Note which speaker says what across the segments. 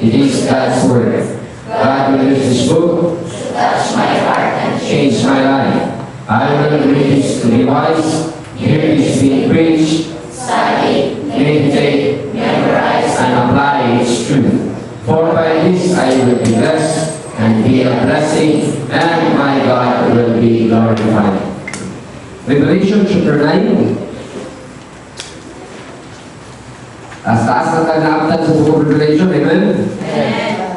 Speaker 1: It is God's word. God will use this book
Speaker 2: to touch my heart and
Speaker 1: change my life. I will read this to be wise, hear this being preached,
Speaker 2: study,
Speaker 1: meditate,
Speaker 2: memorize,
Speaker 1: and apply its truth. For by this I will be blessed and be a blessing, and my God will be glorified. Revelation chapter 9. As taas na tagnaaptan sa book of Revelation, amen?
Speaker 2: Amen.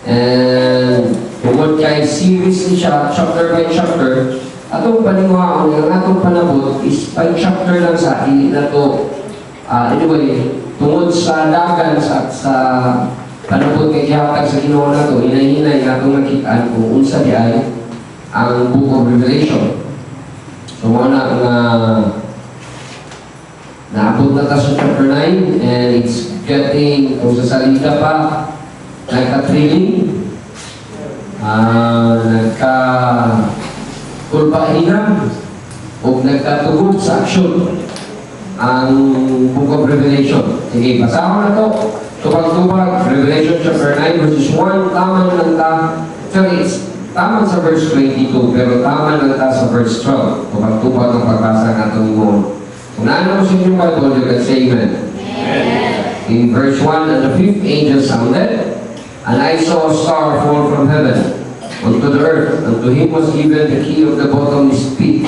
Speaker 1: And tungkol kay series ni siya, chapter by chapter, atong paningwaon, ang atong panabot is by chapter lang sa hindi na to. Anyway, tungkol sa dagan sa panabot kay kihatag sa Ginoo na to, hinay-hinay na itong nakitaan kung unsa di ay ang book of Revelation. So muna naabot na tayo sa chapter 9 and it's getting, kung sa salita pa, nagka-thrilling, nagka-kulpahinam, o nagkatugod sa aksyon ang book of Revelation. Sige, basahan na to. Tubag-tubag, Revelation chapter 9 verses 1, tama lang ta. Sorry, it's tama sa verse 22, pero tama lang ta sa verse 12. Tubag-tubag ang pagbasa ng atong mo. Kung naano mo sa inyong Bible, you can say amen.
Speaker 2: Amen.
Speaker 1: In verse 1, and the fifth angel sounded, and I saw a star fall from heaven unto the earth, and to him was given the key of the bottomless pit.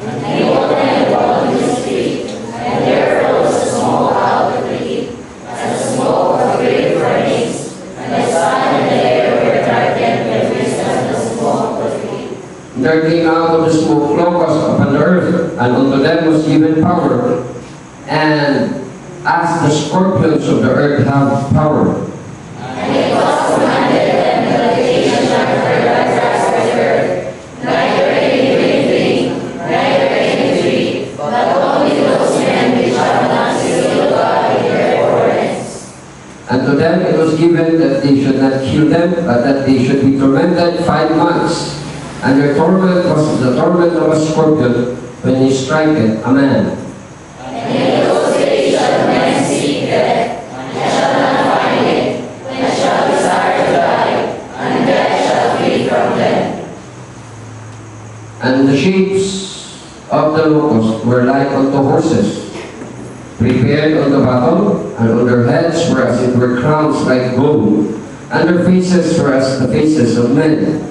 Speaker 2: And he opened the bottomless pit, and there rose a smoke out of the pit, as the smoke of a great furnace, and the sun and the air were darkened by the mist of the smoke of the pit.
Speaker 1: And there came out of the smoke locusts upon the earth, and unto them was given power, and as the scorpions of the earth have power.
Speaker 2: And it was commanded them that they should not hurt the grass of the earth, neither any green thing, neither any tree, but only those men which have not sealed God in their foreheads.
Speaker 1: And to them it was given that they should not kill them, but that they should be tormented 5 months. And their torment was the torment of a scorpion when he striketh a man.
Speaker 2: And in those days shall men seek death, and shall not find it, and shall desire to die, and death shall flee from them.
Speaker 1: And the shapes of the locusts were like unto horses, prepared unto battle, and on their heads were as it were crowns like gold, and their faces were as the faces of men.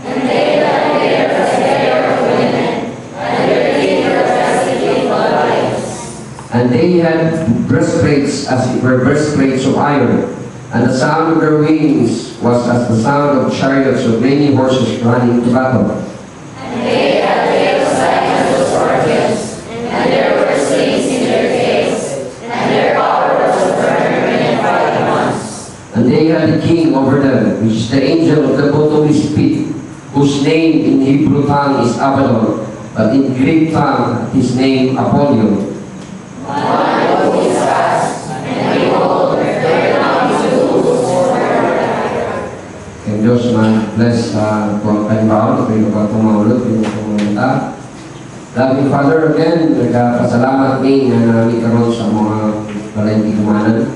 Speaker 2: And they that wear as the hair of women, and their teeth were as the teeth of lions.
Speaker 1: And they had breastplates as it were breastplates of iron, and the sound of their wings was as the sound of chariots of many horses running to battle.
Speaker 2: And they had tails like unto scorpions, and there were slings in their tails, and their power was to burn men and mighty ones.
Speaker 1: And they had a king over them, which is the angel of the bottomless pit, whose name in Hebrew tongue is Abaddon, but in Greek tongue his name Apollyon.
Speaker 2: One who is fast, and behold, there comes two whose
Speaker 1: Kaya Diyos bless kung kalimbaon, kung ito pa maulot, kung ito pumunta. Loving Father, again, nagpasalamat ni na namin karoon sa mga balay kumanan.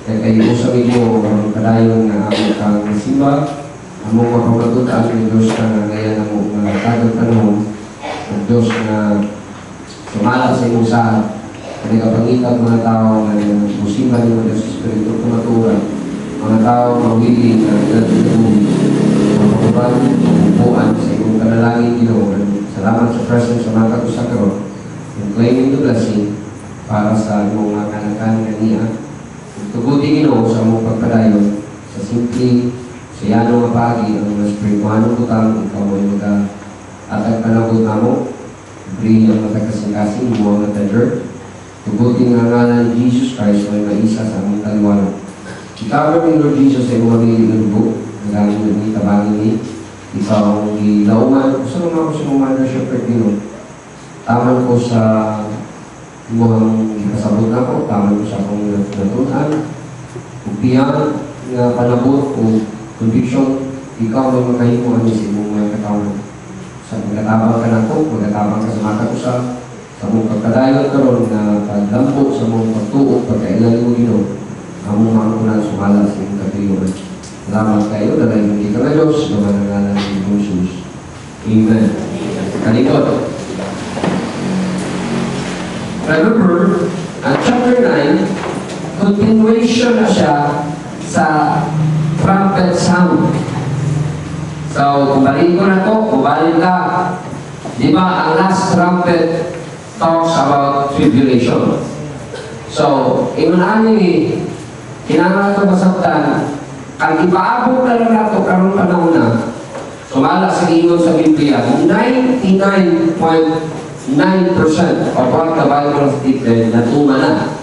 Speaker 1: Kaya kayo usapin mo ang kadayong na among kang simba, among mapapatutaan ng Diyos na ngayon ang mga tagang panahon, ang Diyos na sumala sa iyong saan, nagkapangitan mga tao na musimba ni mga Diyos Espiritu kumaturan, mga tao mawiling na nagtutulong, mga kapapan, mabubuan sa iyong kanalangin Ginoo. Salamat sa presence sa mga katusakaroon, and claiming the blessing para sa iyong mga kanakan na niya. Tugutin Ginoo sa mong pagpadayon, sa simple, sa yanong apagi, ang mga spirituanong butang, ikaw ay mag-atag panabot na mo, bring ang matagkasing-kasing mo ang atadyer. Tugutin ang ngalan ni Jesus Christ ay maisa sa aming taliwanag. Ikaw ng Lord Jesus ay mga nililubog, nagamit mo ni tabangin ni, ikaw ang ilauman, gusto naman ako sa mga mothership Ginoo. Taman ko sa mukhang kasabot na ko, taman ko sa akong natunan, upiyan, na panabot o conviction, ikaw ang makahimo ang isip mong mga katawan. Sa magatabang ka na ko, magatabang ka sa mata ko sa mong pagkadayon karon na pagdampo sa mong pagtuok, pagkailan mo Ginoo, ang mong mga kunan sumala sa iyong Salamat kayo, dalayan kita na Diyos, na manangalan ng Jesus. Amen. Kalikot. Remember, ang chapter 9, continuation na siya sa trumpet sound. So, kumbalik ko na to, kumbalik ka. Di ba, ang last trumpet talks about tribulation. So, inunahan niyo kinangan ito masabtan, ang ipaabot na lang nato karong panahon na, sumala sa ingon sa Biblia, 99.9% of what the Bible has declared na tuma na.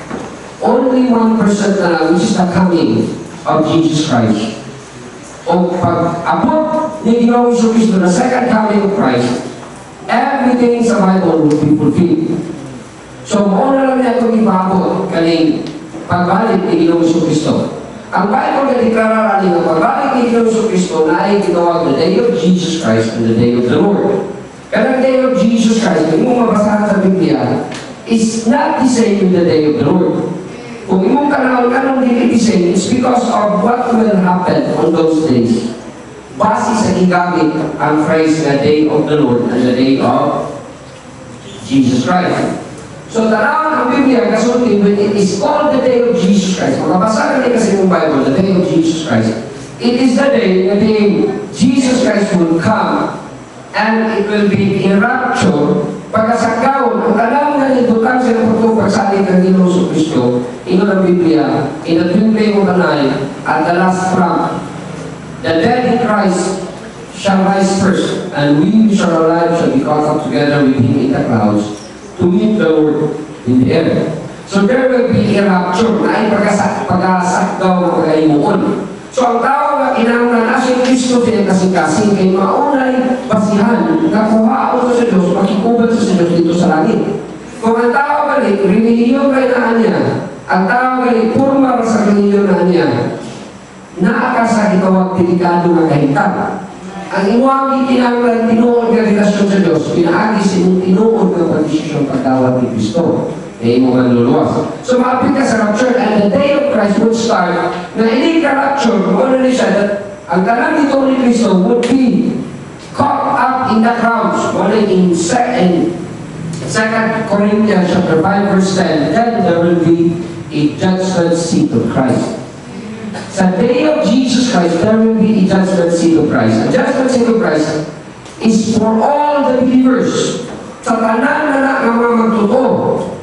Speaker 1: Only 1% na lang, which is the coming of Jesus Christ. O pag-abot ni Ginoong Jesucristo na second coming of Christ, everything sa Bible will be fulfilled. So, mauna lang niya itong ipaabot kaning pagbalik ni Ginoong Jesucristo. Ang Bible na deklarara rin ang pagbalik ni Ginoong Jesucristo na ay ginawag the day of Jesus Christ and the day of the Lord. Kaya ang day of Jesus Christ, kung mong mabasahan sa Biblia, is not the same with the day of the Lord. Kung imong kanang hindi the same, it's because of what will happen on those days. Base sa gigamit ang phrase na day of the Lord and the day of Jesus Christ. So, tanawan ang Biblia, kasunod, when it is called the day of Jesus Christ, makabasa ka kasi yung Bible, the day of Jesus Christ, it is the day na Jesus Christ will come and it will be in rapture pagkasagawon. Ang alam na nitutang sila po pagsalit ng Ginoong Jesucristo, ino ng Biblia, in the twinkling of an eye, at the last trump, the dead in Christ shall rise first, and we which are alive shall be caught up together with him in the clouds, to meet the Lord in the air. So there will be a rapture na ay pag-asakdaw ng pag-aimuon. So ang tao na kinanglan na si Kristo sa kasing-kasing kay maunay basihan na kuhaan sa Diyos, makikubat sa Diyos dito sa langit. Kung ang tao balik, relihiyon kay na niya, ang tao balik, purma sa relihiyon na niya, naakasa itawag delikado na kahitan. Ang iwang itinanglan tinuod ng relasyon sa Diyos, pinaagi sa inyong tinuod ng pagdesisyon pagdawat ni Kristo. May mo man luluwas. So, maapit ka sa rapture, and the day of Christ would start na hindi ka rapture, kung ano siya, that ang tanang dito ni Kristo would be caught up in the crowds. Wala in 2 Corinthians chapter 5 verse 10, then there will be a judgment seat of Christ. Sa day of Jesus Christ, there will be a judgment seat of Christ. A judgment seat of Christ is for all the believers. Sa tanan na nga mga magtotoo.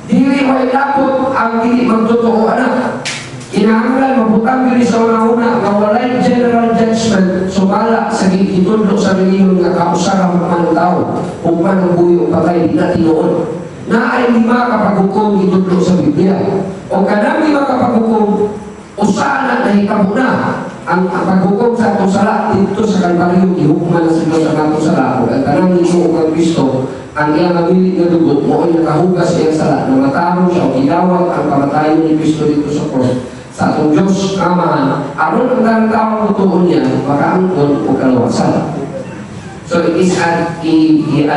Speaker 1: Dili may lapot ang dili magtotoo anak. Kinahanglan mabutang dili sa una-una nga walay general judgment sumala sa gitudlo sa relihiyon nga kausara man ang tao ug man ang buyo patay di na tinuod. Naay 5 kapaghukom gitudlo sa Biblia. O kanang 5 kapaghukom usahan na hitabo na ang paghukom sa atong sala dito sa Kalbaryo, gihukman na sa Diyos ang atong sala ug ang tanang Ginoo kang Kristo ang iyang nabilig na dugo mo ay nakahugas sa iyang sala na matarong siya o gidawat ang kamatayon ni Kristo dito sa cross sa atong Diyos Amahan aron ang tanang taong mutuon niya makaangkon o kalawasan. So it is an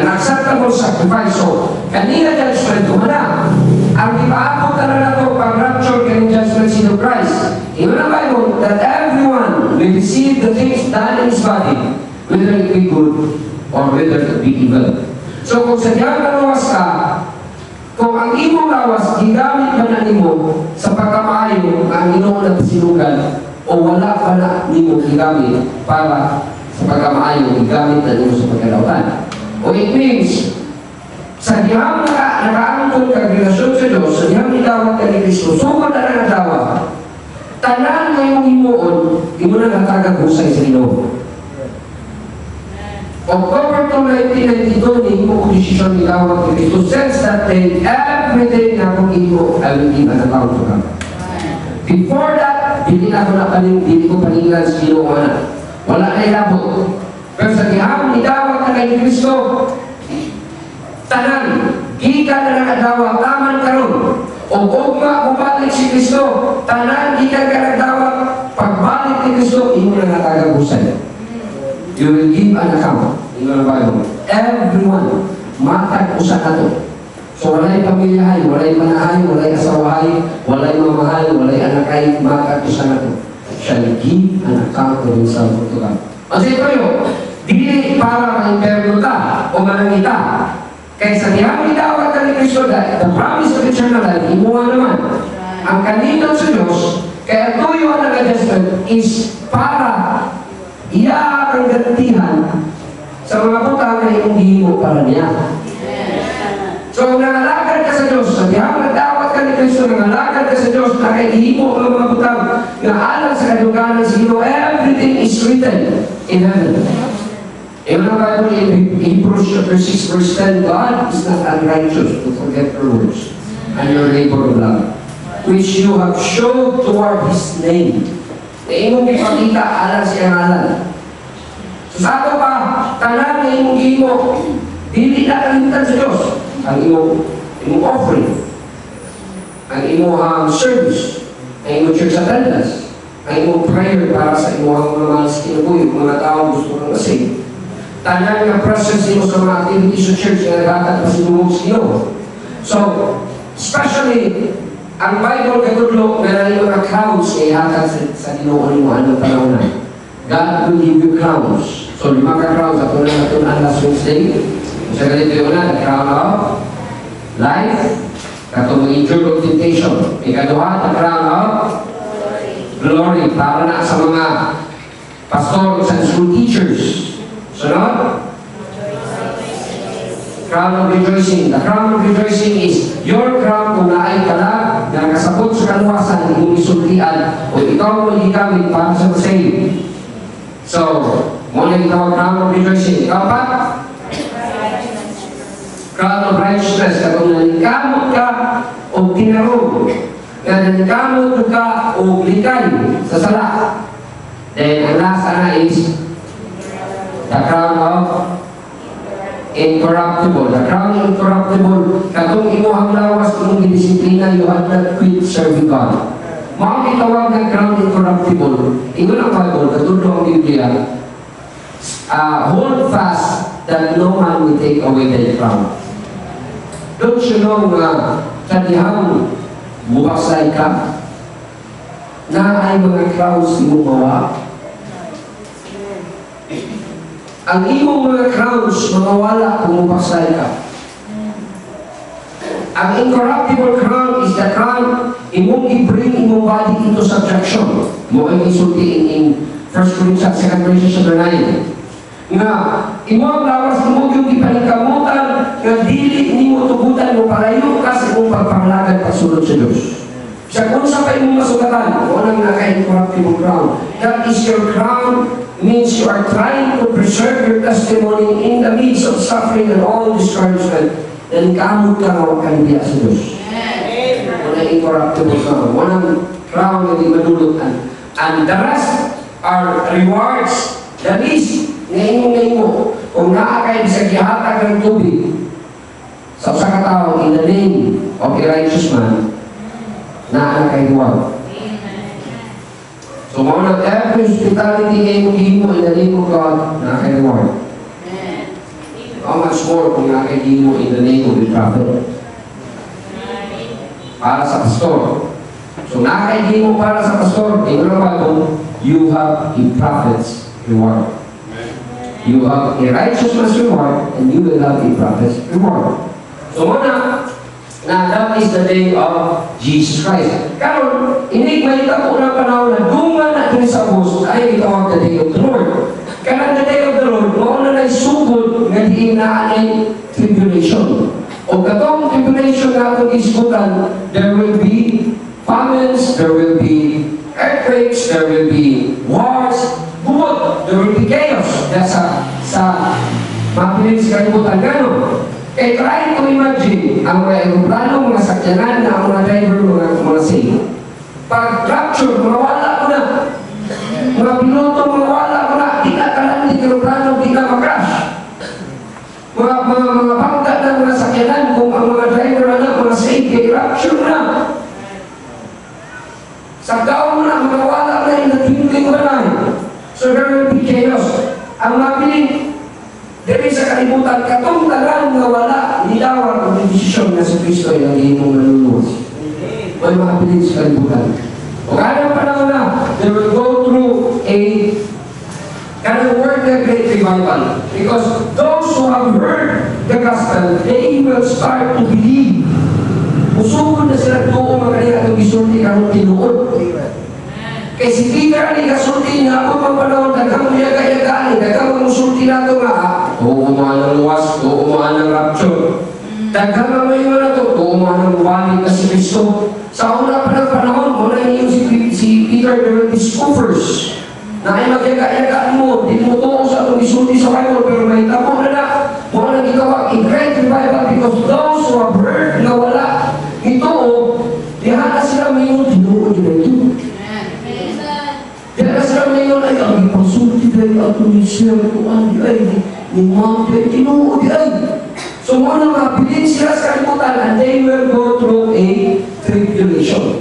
Speaker 1: acceptable sacrifice. So kanina judgment kumana ang ipaabot na nato pag-rapture kaning judgment seat of Christ. In the Bible, that everyone will receive the things done in his body, whether it be good or whether it be evil. So kung sa diyang naluwas ka, kung ang imong lawas, gigamit ba na nimo sa pagkamaayo ang Ginoo na sinugan o wala pa na nimo gigamit para sa pagkamaayo, gigamit na nimo sa pagkalawtan. O it means, sa diyang nakaangkon kag relasyon sa Diyos, sa diyang idawat ka ni Kristo, sumad na nagadawa, tanan ngayong himuon, di mo na natagag husay sa Ginoo. October 2, 1992, ni mo kong desisyon ni Dawat ni Kristo. Since that day, every day na akong imo, I will give an account to God. Before that, hindi na ako ko paningan sa Ginoo na. Wala na ilabot. Pero sa gihapon ni Dawat na kay Kristo, tanan, gikan na nakadawa, taman karon. O ugma bumalik si Kristo, tanan gikan ka nagdawa, pagbalik ni Kristo, imo na natagagusay. You will give an account in the Bible. Everyone, matag-usa na to. So walay pamilyahay, walay manahay, walay asawahay, walay mamahay, walay anakay, matag-usa na to. shall give an account of himself to God. Kasi kayo, dili para ma-imperno ka o manangita. Kaysa diyan itawag ka ni Kristo dahil the promise of eternal life, imuha naman. Ang kanino sa Diyos, kaya tuyo ang adjustment is para iya ang gantihan sa mga butang na iyong hihimo para niya. So, nangalakad ka sa Diyos, sa diyan nagdawat ka ni Kristo, nangalakad ka sa Diyos, nakahihimo ang mga butang na alang sa kaduganan sa iyo, everything is written in heaven. In the Bible, in Hebrews chapter 6, verse 10, God is not unrighteous to forget your words and your labor of love, which you have showed toward His name. Na imong ipakita alang sa ngalan. So sa ato pa, tanan na imong gihimo, dili na kalimutan sa Diyos. Ang imong offering, ang imong service, ang imong church attendance, ang imong prayer para sa imong mga mahal sa kinabuhi, mga tao gusto kang masave. Tanan nga presence mo sa mga activities sa church na naghatag pa sinumog sa iyo. So, especially, ang Bible katudlo, meron yung mga crowns na ihatag sa Ginoo mo anong panahon na. God will give you crowns. So, 5 ka crowns, ako na natin ang last Wednesday. Sa ganito yung una, the crown of life, katong endure of temptation. Ikaduha, the crown of glory, para na sa mga pastor sa school teachers. Sunod? Crown of rejoicing. The crown of rejoicing is your crown kung naay ka na nakasabot sa kaluwasan, imong isultian, o ikaw mo gigamit para sa save. So, muna ikaw crown of rejoicing. Ikaw pa? Crown of righteousness. Kung nanikamot ka o tinarog, na nanikamot ka o likay sa sala. Then, ang last na is the crown of incorruptible. The crown of incorruptible, katong imo ang lawas kung disiplina, you have not quit serving God. Mga kitawag ng crown incorruptible, ingon ang Bible, katulad ang Biblia, hold fast that no man will take away the crown. Don't you know nga, kadihang bubaksay ka, na ay mga crowns imo mawa? Ang imong mga crowns, mawawala kung mapaksay ka. Ang incorruptible crown is the crown imong i-bring imong body into subjection. Mo ay isulti in 1 Corinthians 2 Corinthians chapter 9. Nga, imong lawas mo yung ipanikamutan nga dili nimo tugutan mo palayo kasi imong pagpanglagad pasulod sa Diyos. Sa kung sa pa imong masugatan, o nang naka-incorruptible crown, that is your crown, means you are trying to preserve your testimony in the midst of suffering and all discouragement. Dan kamot ka nga wakan diya sa Diyos. Walang incorruptible crown. Walang crown na di madulutan. And the rest are rewards. The least, ngayon mo, kung naakay sa gihatag ng tubig sa usa ka tawo in the name of a righteous man, naakay reward. So, mga every hospitality ngayon mo himo in the name of God, naakay reward. How much more kung nakikita mo in the name of the prophet? Para sa pastor. So nakikita mo para sa pastor, tingnan mo ba kung you have a prophet's reward. You have a righteousness reward and you will have a prophet's reward. So muna, na that is the day of Jesus Christ. Karon, hindi mahita po ng panahon na dungan na ito sa bus ay itawag the day of the Lord. Kaya the day of the Lord, noon na naisugod nga di inaanay tribulation. O katong tribulation na itong isgutan, there will be famines, there will be earthquakes, there will be wars, bukod, there will be chaos. Dahil sa mapilit sa kalibutan gano'n. Kaya try to imagine ang mga aeroplano, mga sakyanan na mga driver, mga sail. Pag rapture, mawala ko na. Mga piloto, mawala ko na. Di ka talang di aeroplano, di ka mag-crash. Mga bangka na mga sakyanan, kung ang mga driver na mga sail, kaya rapture na. Sa taon na, mawala na yung nag-twinkling ko na. So there will be chaos. Ang mapiling, dahil sa kalimutan, katong talang na wala, nilawar ang desisyon na si Kristo ay hindi mong maluluwas. May mga pilit sa kalimutan. O kaya panahon na, they will go a great revival. Because those who have heard the gospel, they will start to believe. Usukon na sila doon mga itong gisulti karong tinuod. Kaya si Peter ni kasulti niya ako pang panahon, daghang yaga-yagaan, daghang musulti na ito nga, tuumaan ng luwas, tuumaan ng rapture. Daghang ang may na ito, tuumaan ng balik na si Kristo. Sa una pa ng panahon, muna niyo si Peter, there will be scoffers. Na ay magyaga-yagaan mo, di mo tuo sa itong gisulti sa Bible, pero may tamo na na, muna nang ikaw a great revival because those who have heard na wala, ito, dihan na sila mayroon, tinuod yun na ito. Dihan na sila mayroon, ay, ang ipasulti dahil ato ni Sir, ay, ni Ma'am, tinuod ay. So, muna mapilin sila sa kalimutan, and they will go through a tribulation.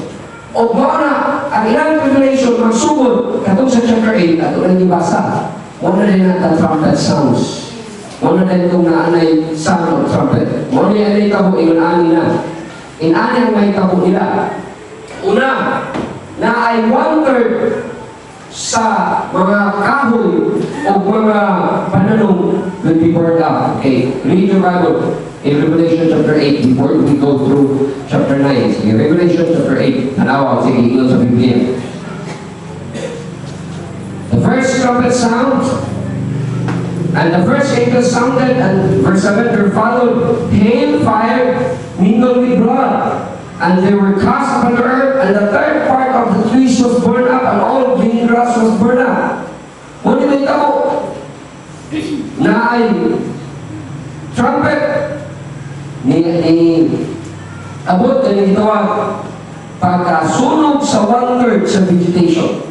Speaker 1: O muna, ang ilang tribulation, magsugod, katong sa chapter 8, ato na nibasa, muna din ang trumpet sounds. Muna din itong naanay sound of trumpet. Muna din ito, ingon-ani na. Inani ang may tabo nila. Una, na ay 1/3 sa mga kahoy o mga pananong will be burned up. Okay, read your Bible in Revelation chapter 8 before we go through chapter 9. Sige, Revelation chapter 8. Tanawa, sige, ino sa Biblia. The first trumpet sound, and the first angel sounded, and verse 7, there followed hail, fire, mingled with blood, and they were cast upon the earth, and the third part of the trees was burned up, and all green grass was burned up. Ngunit may tabo na ay trumpet ni abot na nitawag pagkasunog sa 1/3 sa vegetation.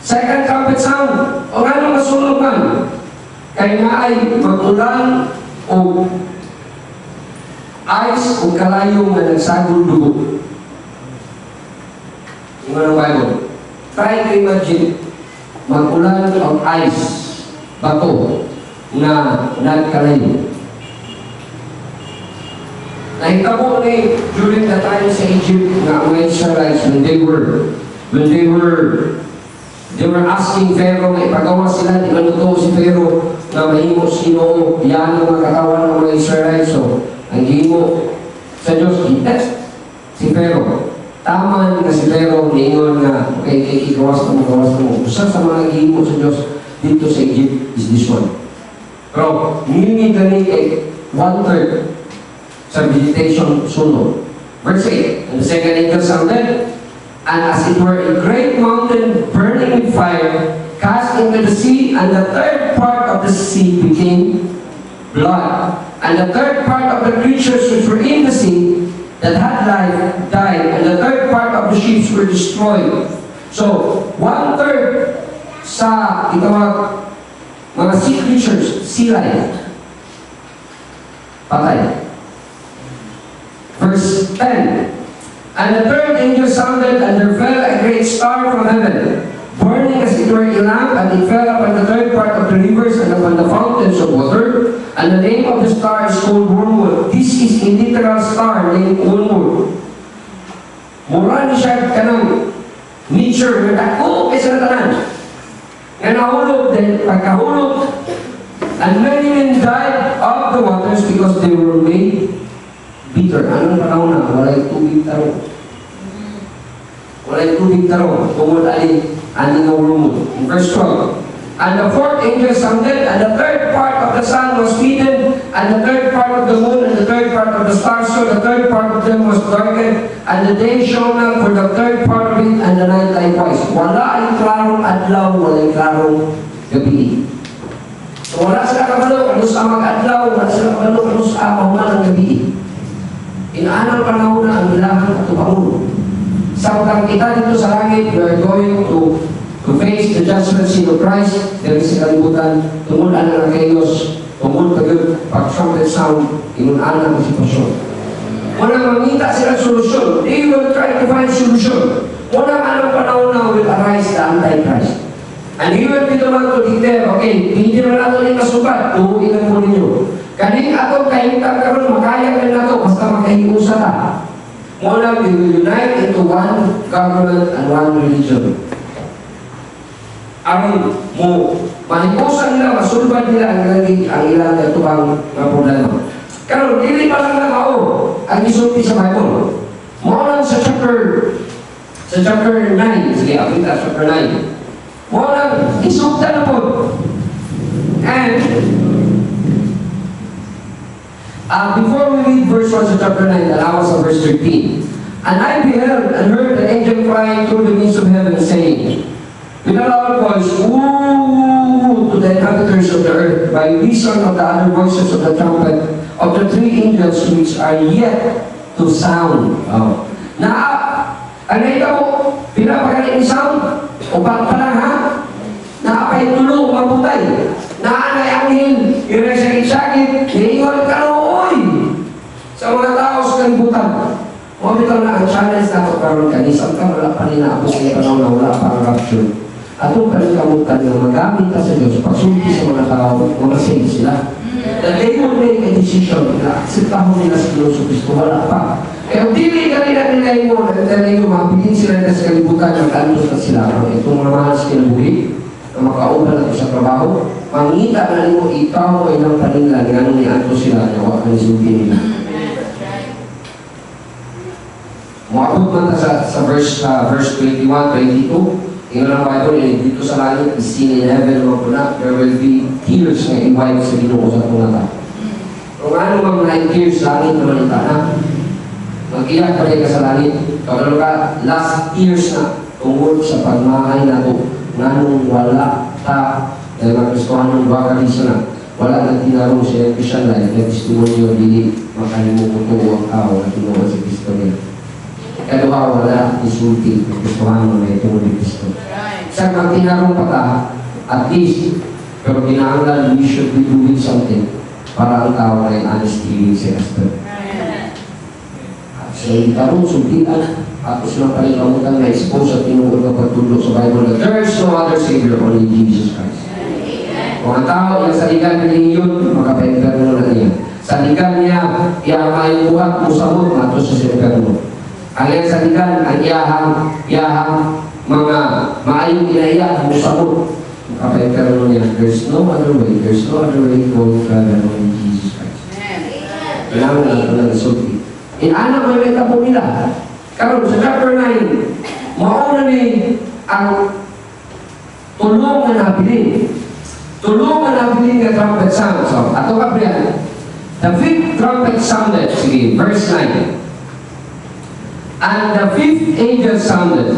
Speaker 1: Second trumpet sound, o ano masunog man, kaya nga ay mag-ulan o ice o kalayong na nagsagol dugo. Yung ano Bible? Try to imagine, mag-ulan o ice, bato, na nagkalayo. Nahitabo ni during the time sa Egypt na mga Israelites when they were asking Pharaoh na ipagawa sila, di manuto si Pharaoh na mahimo sino yan ang makatawan ng mga Israelites. So, ang himo sa Diyos, itest si Pharaoh. Tama na si Pharaoh, niingon na, okay, ikawas na mo. Usa sa mga himo sa Diyos dito sa Egypt is this one. Pero, nini gani kay 1/3 sa vegetation sunod. Verse 8, and the second angel sounded, and as it were a great mountain burning with fire, cast into the sea, and the third part of the sea became blood. And the third part of the creatures which were in the sea that had life died, and the third part of the ships were destroyed. So, 1/3 sa itawag mga sea creatures, sea life, patay. Verse 10, and the third angel sounded, and there fell a great star from heaven, burning as it were a lamp, and it fell upon the third part of the rivers and upon the fountains of water, and the name of the star is called Wormwood. This is a literal star named Wormwood. Mura ni siya kanang nature, na ako kaysa na tanan. Nga nahulog din, pagkahulog, and many men died of the waters because they were made bitter. Anong panahon na? Walay tubig tarong. Walay tubig tarong. Tungod ali, ani nga Wormwood. In verse 12, and the fourth angel sounded, and the third part of the sun was hidden, and the third part of the moon, and the third part of the stars, so the third part of them was darkened, and the day shone not for the third part of it, and the night likewise. Wala ay klarong adlaw, wala ay klarong gabi. So wala sila kabalo, ano sa mag-adlaw, wala sila kabalo, ano sa amaw ng gabi. Inaanang panahon na ang bilangan at tupangulo. Samtang kita dito sa langit, we are going to face the judgment seat of Christ. There is sa kalibutan, tumulan na Diyos, pag-trumpet sound, inunan ang sitwasyon. Walang mamita silang solusyon. They will try to find solution. Walang anong panahon na will arise the Antichrist. And he will be the one to declare, okay, hindi na nato yung kasubat, tuhuin po ninyo. Kaning atong kahintang karon makaya ka na ito, basta makahiusa ka. Muna, we will unite into one government and one religion. aron mo mahipusan nila, masulban nila ang ilang katubang nga problema. Karon dili pa lang na mao ang isulti sa Bible. Mao lang sa chapter 9, sige, apita chapter 9. Mao lang isulta na po. And before we read verse 1 sa chapter 9, allow us sa verse 13. And I beheld and heard an angel crying through the midst of heaven, saying, with a loud voice, Woe to the inhabitants of the earth, by reason of the other voices of the trumpet of the three angels which are yet to sound. Ano ito? Pinapagaling ni sound? Upat pa lang ha? Naapay tulong, mabutay. Naanay anghel, iresakit-sakit, niingon ka nooy sa mga tao sa kalibutan. Bitaw na ang challenge na ito karoon kanisang ka, wala pa rin ako sa panahon na wala pa ang rapture. At kung kalikamutan nga magamit ka sa Diyos, pagsulti sa mga tao, mga save sila. That they will make a decision na akseptahon nila sa Diyos o Kristo, wala pa. Kaya dili ka rin na nilay mo, at nilay mo, mapilin sila na sa kalibutan, ang kantos na sila. Itong mga mahal sa kinabuhi, na makauban natin sa trabaho, mangita na rin mo, ikaw ay ng paninglan, gano'n ni Anto sila, na wak ang isubi nila. Muabot man ta sa verse 21, 22. Yung lang Bible, dito sa langit, is seen in heaven, there will be tears na i-wipe sa Ginoo sa tunata. Kung ano mang tears sa langit na malita na, mag-iyak ka rin ka sa langit. Kapag ka, last tears na, tungkol sa pagmahay na ito, nganong wala ta, dahil magkristohan ng bakalisya na, wala na tinarong siya Christian life, na testimonyo, dili, makalimuto ang tao na tinuwa sa Kristo niya. Kaduha wala isulti ng Kristohan mo na itong ni Kristo. Sa magtinarong pa ka, at least, pero kinahanglan, we should be doing something para ang tao ay honest feeling sa Kristo. At sa itarong sultian, at silang palikamutan na expose at tinugod na pagtulog sa Bible na there is no other Savior, only Jesus Christ. Kung ang tao, yung saligan niya yun, makapaimperno na niya. Saligan niya, may buhat mo sa mood, matos sa simperno. Ang iyang saligan, ang iyahang mga maayong inaiyak mo sa mood, makapaimperno niya. There's no other way going further than Jesus Christ. Kailangan na ito ng isulti. Inanak may meta po nila. Karon sa chapter 9, mauna ni ang tulong na nabilin. Tulong na nabilin ng trumpet sound. So, ato ka priyan. The fifth trumpet sounded. Sige, verse 9. And the fifth angel sounded,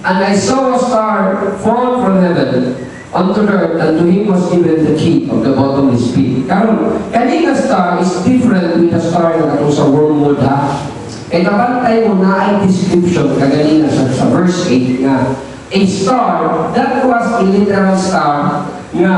Speaker 1: and I saw a star fall from heaven unto the earth, and to him was given the key of the bottomless pit. Karon, kanina star is different with the star na katong sa wormwood ha. E kabantay mo na ay description kaganina sa verse 8 nga a star, that was a literal star nga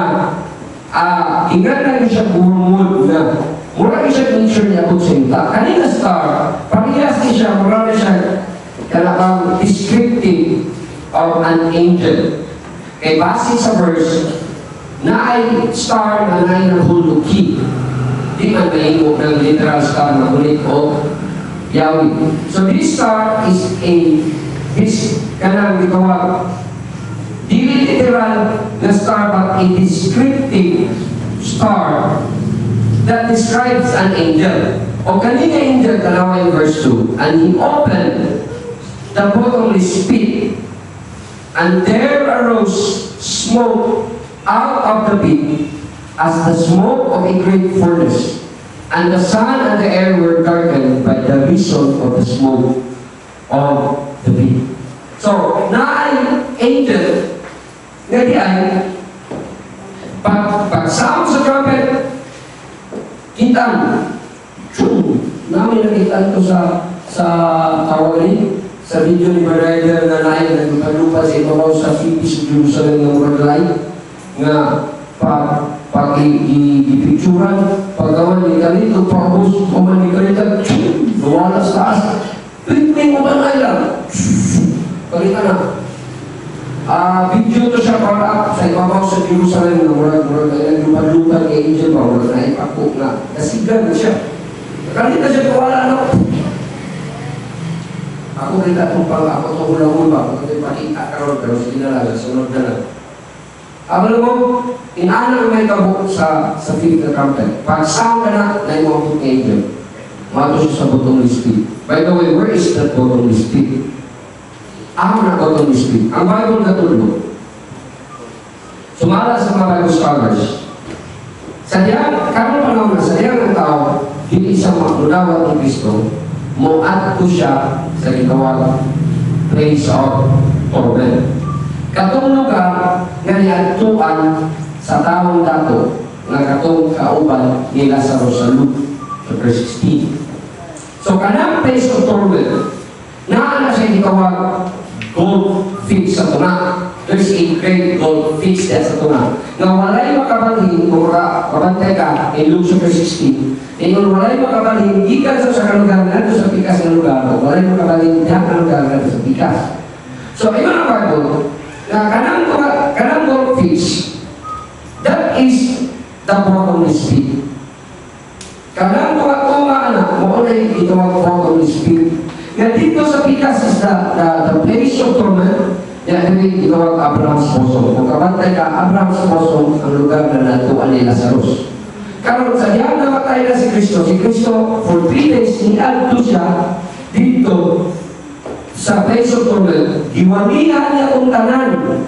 Speaker 1: ingatan siya wormwood na mura siya nature niya po sa yuta. Kanina star, parehas siya, mura siya kalakang descriptive of an angel. Kay base sa verse na ay star na nay ng hulog key. Di man mahimo ng literal star na ulit o Yahweh. So this star is kanang gitawag dili literal na star but a descriptive star that describes an angel. O kanina angel, tanawa in verse 2, and he opened the bottomless pit, and there arose smoke out of the pit as the smoke of a great furnace. And the sun and the air were darkened by the reason of the smoke of the pit. So, naay angel, nga di ay, pag-sound sa trumpet, kitang, namin nakita ito sa tawagan sa video ni Barider na naay naglupa sa ibabaw sa Philippines, Jerusalem ng Muragay, nga pag i-picturan, paggawan ni Kalito, pag-bus, kuman ni Kalito, luwala sa taas. Pwede mo ba na ilang? Palita na. Video to siya para sa ibabaw sa Jerusalem ng Muragay, naglupa-lupa kay Angel pa, wala na ipakok na. Nasigan na siya. Kalita siya kawala na. Ako kita itong pang ako itong ulang-ula, ako ito'y pakita karoon, pero sige na lang, sunod na lang. Alam mo, inaanang may kabuk sa fifth na trumpet. Pag sound ka na, na yung mga angel. Mato siya sa bottomless pit. By the way, where is that bottomless pit? Ako na bottomless pit. Ang Bible katulog. Sumala sa mga Bible scholars. Sadyang, karong panahon na sadyang ng tao, hindi siya makulawat ni Kristo, muat ko siya sa gitawag place of torment. Katong lugar nga niadtuan sa taong dato nga katong kauban ni Lazarus sa Luke chapter 16. So kanang place of torment naa na siya gitawag gold fix sa tuna. There's a great gold fix sa tuna. Nga walay makabalhin kung kabantay ka in Luke chapter 16. Ingon walay makabalhin gikan sa kalugar ngadto sa pikas nga lugar. Walay makabalhin diha ka lugar ngadto sa pikas. So ingon ang Bible na kanang gold fish, that is the bottomless pit. Kanang tunga anak, mo ulit ito ang bottomless pit. Nga dito sa pikas is the place of torment, yan ito ang Abraham's bosom. Kung kabantay ka, Abraham's bosom ang lugar na natuan ni Lazarus. Karon sa diyan namatay na si Kristo for 3 days, niadto siya dito sa place of torment, giwanihan niya kung tanan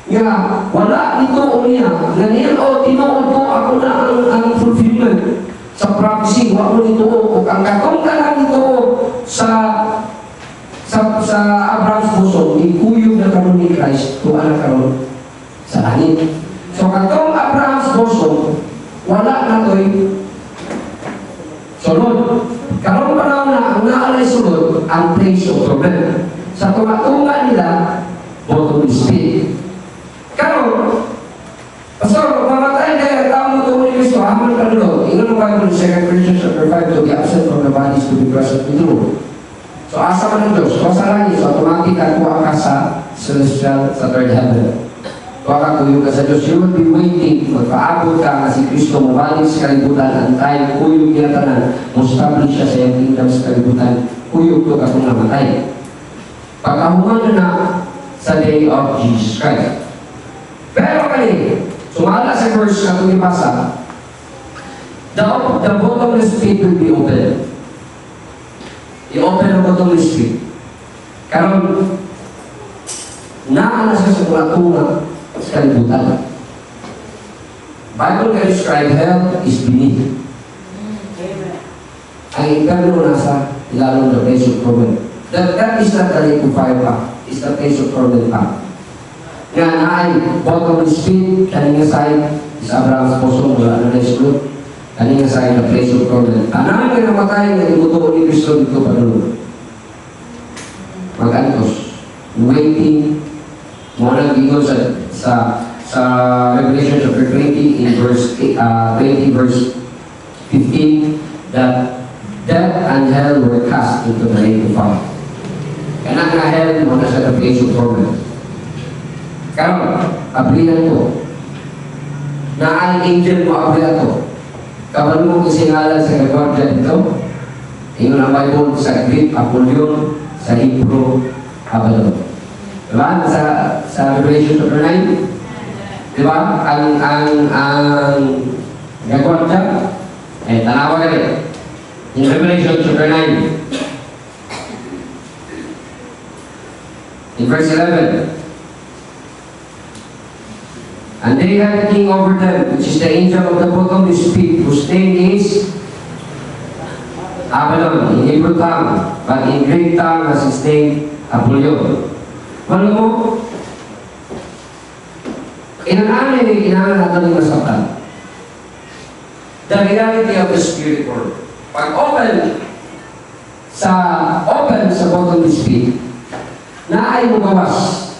Speaker 1: nga wala nito o niya nga niya tinuod ko ako na ang fulfillment sa prophecy wa mo nito o ang katong tanan nito sa Abraham's bosom ikuyog na karon ni Christ tuwa na karon sa langit. So katong Abraham's bosom wala na to'y sunod. Karon panahon na ang naalay sunod ang place of torment. Sa tunga-tunga nila, bottomless pit. Karon, Pastor, mamatay kaya tao mo tungo ni Kristo, haman ka doon. Ingon ang Bible, 2 Corinthians chapter 5, to be absent from the bodies to be present with you. So asa man ng Diyos, so sa langit, so automatic at kuha ka sa celestial, sa third heaven. Kuha ka kuyog ka sa Diyos, you will be waiting, magpaabot ka kasi Kristo mabalik sa kalibutan, ang time, kuyog niya tanan, mustablish siya sa iyong kingdom sa kalibutan, kuyog to ka kung namatay. Pagkahuman na sa day of Jesus Christ. Pero kali, sumala sa verse na itong ipasa, the bottomless pit will be open. I-open ang bottomless pit. Karon, naana siya sa tunga sa kalibutan. Bible can describe hell is beneath. Ang inferno nasa ilalong the place of torment. That is not the lake of fire pa. It's the place of torment pa. Nga na ay bottomless pit, kaninga side is Abraham's bosom, wala na na-exclude. Kaninga side the place of torment. Anang may namatay na imutuon ni Kristo dito pa doon. Mag-antos. Waiting. Muna gingon sa Revelation chapter 20 in verse 20 verse 15 that death and hell were cast into the lake of fire. Kanang nga hell mo na sa the place of torment. Karon, abrihan ko. Na ang angel mo abrihan ko. Kapan mo kisingalan sa kagwardya dito? Ingon ang Bible sa Greek, Apollyon, sa Hebrew, Abaddon. Diba? Sa Revelation chapter 9, diba? Ang gagawin siya, tanawa ka rin. In Revelation chapter 9, in verse 11, and they had a king over them, which is the angel of the bottomless pit, whose name is Abaddon, in Hebrew tongue, but in Greek tongue as his name, Apollyon. Alam mo, inanaan natin yung masaktan. The reality of the spirit world. Pag open sa bottomless pit, na ay magawas.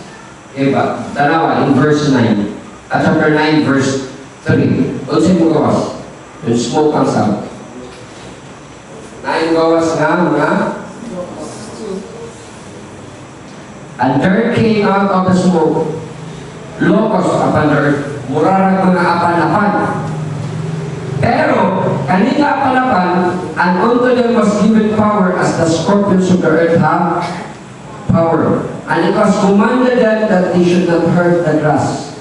Speaker 1: Diba? Tanawa, in verse 9. At chapter 9, verse 3. Doon siya magawas. Yung smoke comes out. Na ay magawas nga mga and there came out of the smoke locusts upon the earth, murarag mga apan-apan. Pero, kanina apan-apan, and unto them was given power as the scorpions of the earth have power. And it was commanded them that they should not hurt the grass,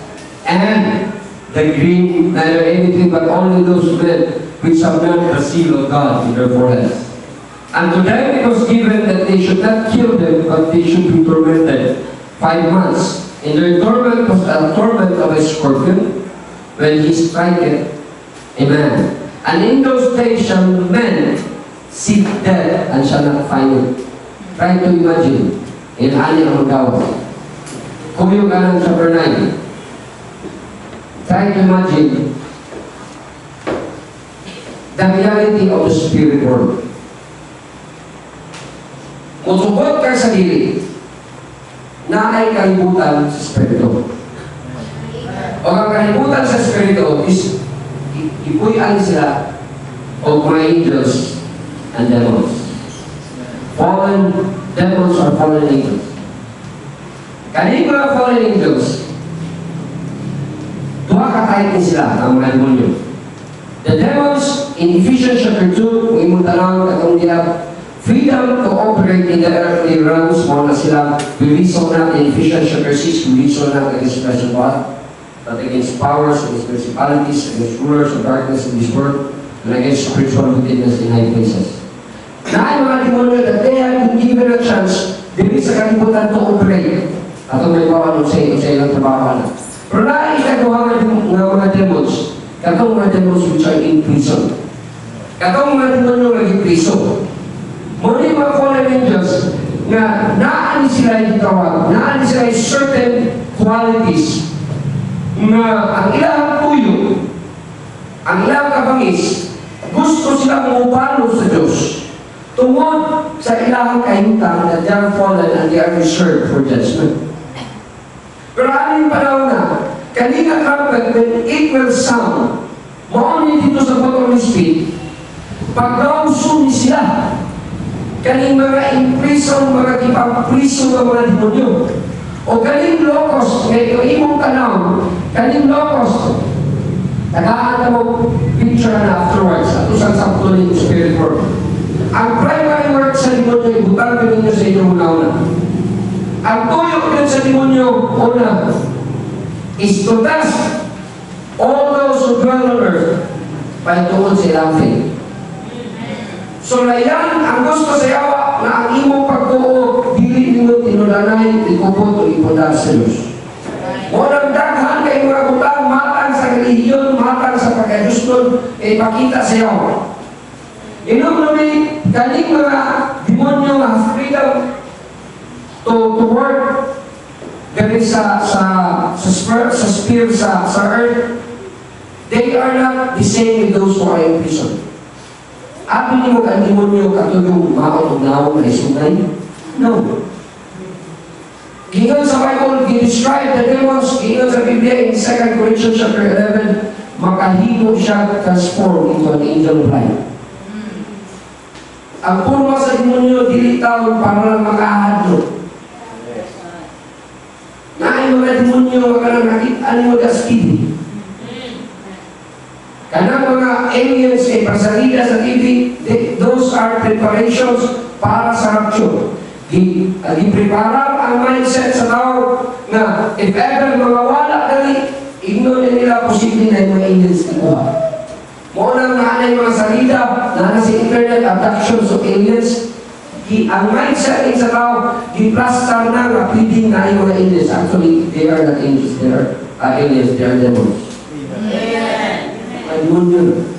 Speaker 1: and the green, neither anything but only those men which have not the seal of God in their foreheads. And to them it was given that they should not kill them, but they should be tormented 5 months. And their torment was a torment of a scorpion, when he striketh a man. And in those days shall men seek death and shall not find it. Try to imagine, ani ang magawa. Kumiyong ka ng chapter 9. Try to imagine the reality of the spirit world. Musubot ka sa dili na ay kalibutan sa spirito. O ang kalibutan sa spirito is ipuyan sila o mga angels and demons. Fallen demons or fallen angels. Kaning mga fallen angels, duha ka-type sila ang mga demonyo. The demons in Ephesians chapter 2, kung imong tanong katong nila freedom to operate in the earthly realms, mo na sila reason na in Ephesians chapter 6, reason na against flesh and blood, but against powers, against principalities, against rulers of darkness in this world, and against spiritual wickedness in high places. Na ay mga demonyo that they have been given a chance dili sa kalibutan to operate. Atong may bawal sa ilang trabaho na. Pero na ay kagawa ng mga demons, katong mga demons which are in prison. Katong mga demonyo naging prison. Muna yung mga fallen angels na naani sila yung tawag, naani sila yung certain qualities na ang ilang tuyo, ang ilang kabangis, gusto silang mupalo sa Diyos tungod sa ilang kahintang na they are fallen and they are reserved for judgment. Pero ano yung panahon na, kanina trumpet, when it will sound, mauni dito sa bottom of his feet, pag-nausun sila, kaning mga imprison, mga kipang-prison ng mga demonyo. O kaning locos, ngayon imong tanaw, kaning locos, tagaan na mo picture na afterwards, at usang sakto ng spirit world. Ang primary work sa demonyo, ibutang ko ninyo sa inyong una-una. Ang tuyok din sa demonyo, una, is to test all those who dwell on earth by tuon sa ilang faith. So na yan, ang gusto sa yawa na ang imong pagtuo, dili nimo tinulanay, ikupot o ipundar sa Diyos. Walang daghan kay mga butang, matang sa relihiyon, matang sa pagkayuston, ipakita sa yawa. Inom namin, kaning mga demonyo have freedom to work gani sa sphere, sa earth. They are not the same with those who are in prison. Ato ni mo ang demonyo katulong maot-ugnaw na isugay? No. Gingon sa Bible, gi-describe the demons, gingon sa Biblia in 2 Corinthians chapter 11, makahimo siya transform into an angel of light. Ang purma sa demonyo, dili taon para lang makahadlo. Naay mga demonyo, mga nakita mo gaskidi. Kanang mga aliens ay pasalida sa TV, those are preparations para sa rapture. Giprepara ang mindset sa tao na if ever mawawala dali, ignon nila posible na yung mga aliens ikuha. Muna na yung mga salida, na sa internet, abductions of aliens, ang mindset din sa tao, giplastar na nga pwedeng na yung mga aliens. Actually, they are not angels, they are aliens, they are demons. Demonyo.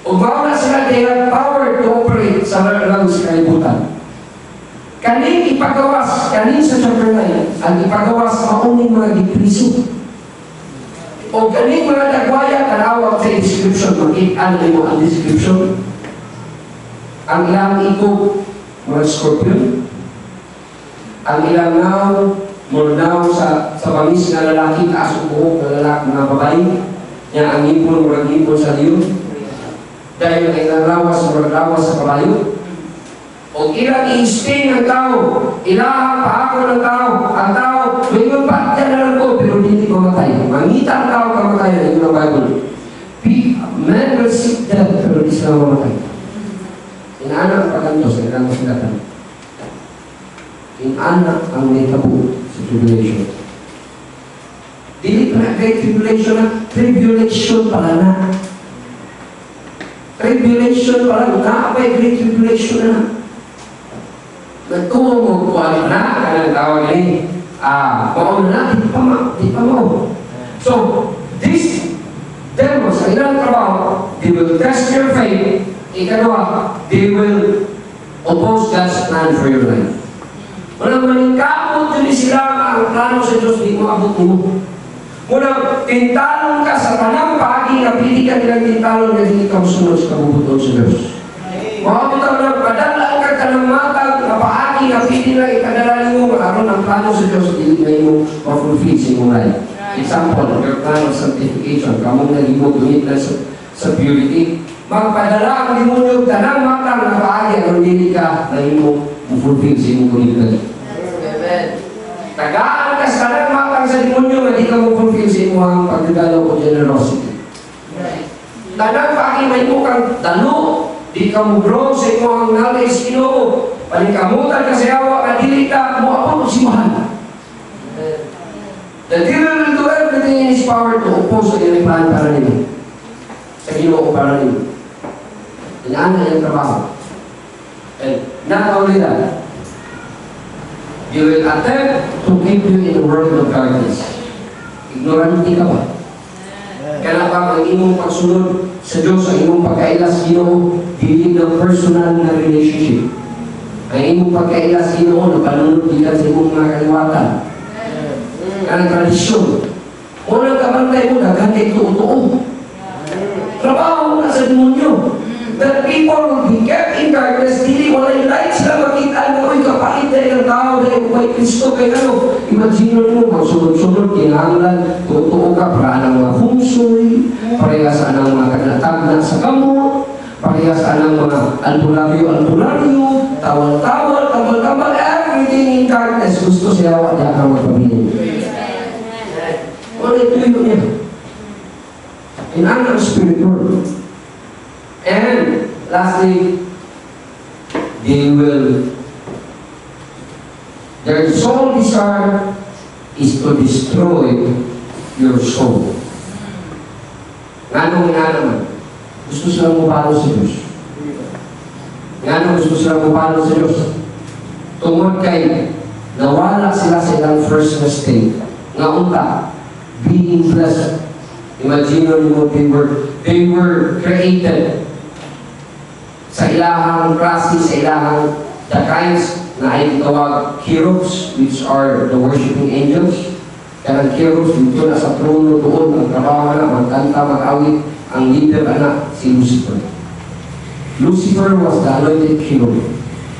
Speaker 1: O bawala sila, they have power to operate sa lang sa kalibutan. Kaning ipagawas, kaning sa chapter 9, ang ipagawas mauning mga gipriso. O kaning mga dagwaya, kanawag sa description, makita mo ang description. Ang ilang ikog, mga scorpion. Ang ilang naw, murnaw sa bangis na lalaki, taas ang buhok na lalaki, mga babae. Yang ang ipon, murag ipon sa liyo. Dahil ang ilang lawas, murag lawas sa kabayo. O ilang i-sting ng tao, ilang paako ng tao, ang tao, may magpat ka na lang ko, pero hindi mamatay. Mangita ang tao kamatay na yung Bible. Man will seek death, pero hindi sila mamatay. Inanak paganto sa ilang masilatan. Inanak ang may tabu sa tribulation. Dili pa na great tribulation na, tribulation pala na. Tribulation pala, nakapay great tribulation na. Nagtuong mo, kuwali pa na, kanang tawag ni, paon na, di pa mo. So, this devils, sa ilang trabaho, they will test your faith. Ikalawa, they will oppose God's plan for your life. Walang maningkapot yun sila ang plano sa Diyos, di mo abot mo. Muna, tintalon ka sa tanang pagi na pili ka nilang tintalon na hindi ka masunod sa kabubuton sa Diyos. Makabutaw na, padalaan ka tanang matag na paagi na pili na ikadalali mo, maaron ang plano sa Diyos, hindi na mo ma-fulfill sa iyong life. Example, your plan of sanctification, kamong nagimog dumit na sa purity, magpadala ang limunyog tanang matag na paagi ang hindi ka na mo ma-fulfill sa iyong commitment. Tagaan ka sa tanang matang sa demonyo na di ka mo fulfill sa imuhang pagdagalaw o generosity. Tanang pagi may kang dalo, di ka mo grow sa imuhang knowledge Ginoo. Panikamutan ka sa yawa na dili ka mo apod si mahal. The devil will do everything in his power to oppose sa iyong plan para nila. Sa Ginoo para nila. Inaan na yung trabaho. And not only that, you will attempt to keep you in the world of darkness. Ignorante ka ba? Kaya ba ang imong pagsunod sa Diyos, ang imong pagkailas Ginoo, dili ng personal na relationship. Ang imong pagkailas Ginoo, napanunod dila sa imong mga kaliwatan. Ang tradisyon. Unang kabantay mo, naghanday tuo-tuo. Trabaho na sa demonyo. That people will be kept in darkness, dili wala yung light sila makita na, uy, kapait na yung tao, dahil kung may Kristo, kaya ano, imagine mo, magsunod-sunod, kinahanglan, tutuo ka, para ng mga humsoy, parehas ng mga kagnatagna sa gamot, parehas ng mga albularyo, tawal-tawal, tambal-tambal, everything in darkness, gusto siya, wala kang magpabilin. Wala ito yun niya. In ang spiritual. And lastly, their sole desire is to destroy your soul. Nga naman, gusto silang mapalo sa Diyos. Nga gusto silang mapalo sa Diyos. Tungod kay nawala sila sa ilang first mistake. Nga unta, being blessed. Imagine mo, they were created sa ilahang klase, sa ilahang the kinds na ay tawag cherubs, which are the worshiping angels. Kaya ang cherubs, dito na sa trono doon, ang trabaho na, magkanta, mag-awit, ang leader anak, si Lucifer. Lucifer was the anointed cherub.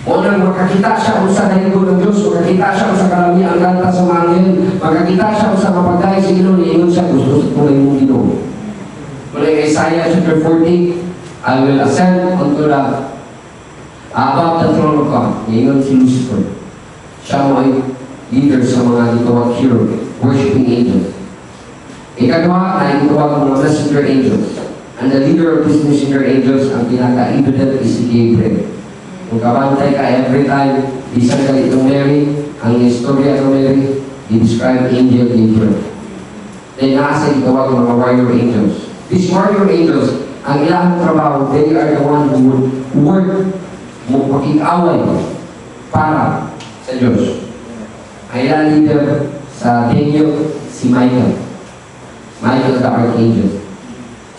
Speaker 1: Unang makakita siya kung sa naligo ng Diyos, makakita siya kung sa kalami ang kanta sa mangin, makakita siya kung sa kapagay sa Ginoo, niingon siya, gusto sa kulay mong Ginoo. Mula Isaiah chapter 40, I will ascend unto the above the throne of God. Ngayon si Lucifer. Siya mo ay leader sa mga gitawag hero, worshiping angels. Ikagawa na gitawag mga messenger angels. And the leader of these messenger angels, ang pinaka-evident is si Gabriel. Kung kabantay ka every time, bisan ka itong Mary, ang istorya ng Mary, i-describe angel Gabriel. Then nasa gitawag mga warrior angels. These warrior angels, ang ilang trabaho, they are the one who would work makikaway para sa Diyos. Ang ilang leader sa Daniel, si Michael. Michael the Archangel.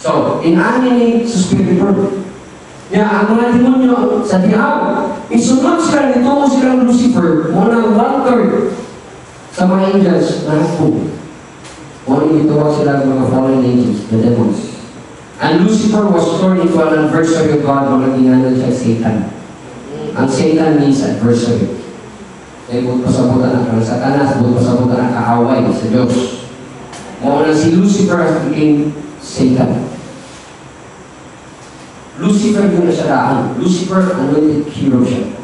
Speaker 1: So, in-ani sa spiritual. Kaya ang mga demonyo sa dihaw, isunod sila nito silang Lucifer, muna 1/3 sa mga angels na hapon. Muna ituwag sila mga fallen angels, the demons. And Lucifer was thrown into an adversary of God nung naging siya Satan. Ang Satan means adversary. Kaya buot pasabutan ang Satanas, buot pasabutan ang kaaway sa Diyos. Muna si Lucifer became Satan. Lucifer yun na siya daan. Lucifer, anointed hero siya.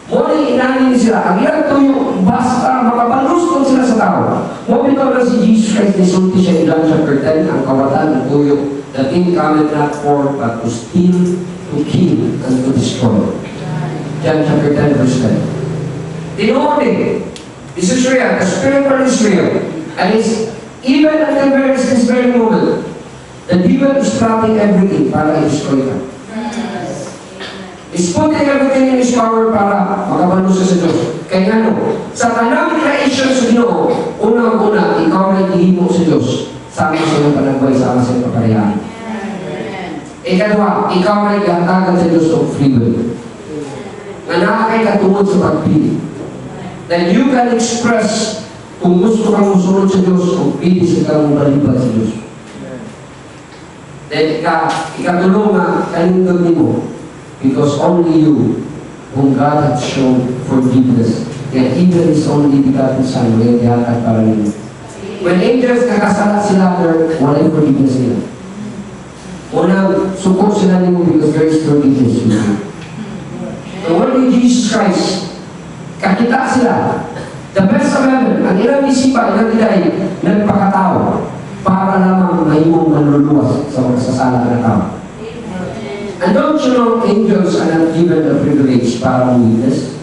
Speaker 1: Muna inanin sila, ang ilang tuyo, basta makapaluston sila sa tao. Muna na si Jesus Christ, nisulti siya in John chapter 10, ang kawatan ng tuyo, the thing cometh not for, but to steal, to kill, and to destroy. John chapter 10, verse 10. Tinuod this is real, the spiritual is real. And it's even until this very moment, the devil is plotting everything para i-destroy ka. He's putting everything in his power para makabalo sa Diyos. Kaya ano, sa tanang creation sa Ginoo, unang-una, ikaw na ihimo sa Diyos. Sama sa iyong panagway, sama sa iyong kaparihan. Ikadwa, ikaw na ihatagan sa Diyos of free will. Na nakakay katungod sa pagpili. That you can express kung gusto kang musunod sa Diyos o pili sa kang balibad sa Diyos. Then ikatulong nga, kanindog ni mo, because only you, whom God hath shown forgiveness, yet even His only begotten Son, may ihatag para ninyo. When angels nakasala sila, walang forgiveness nila. Unang support sila ninyo because there is forgiveness with you. So only Jesus Christ, kakita sila, the best of heaven, ang ilang isipan, ilang iday, nagpakatao, para lamang mahimong manluluwas sa magsasala na tao. And don't you know, angels are not given the privilege para witness?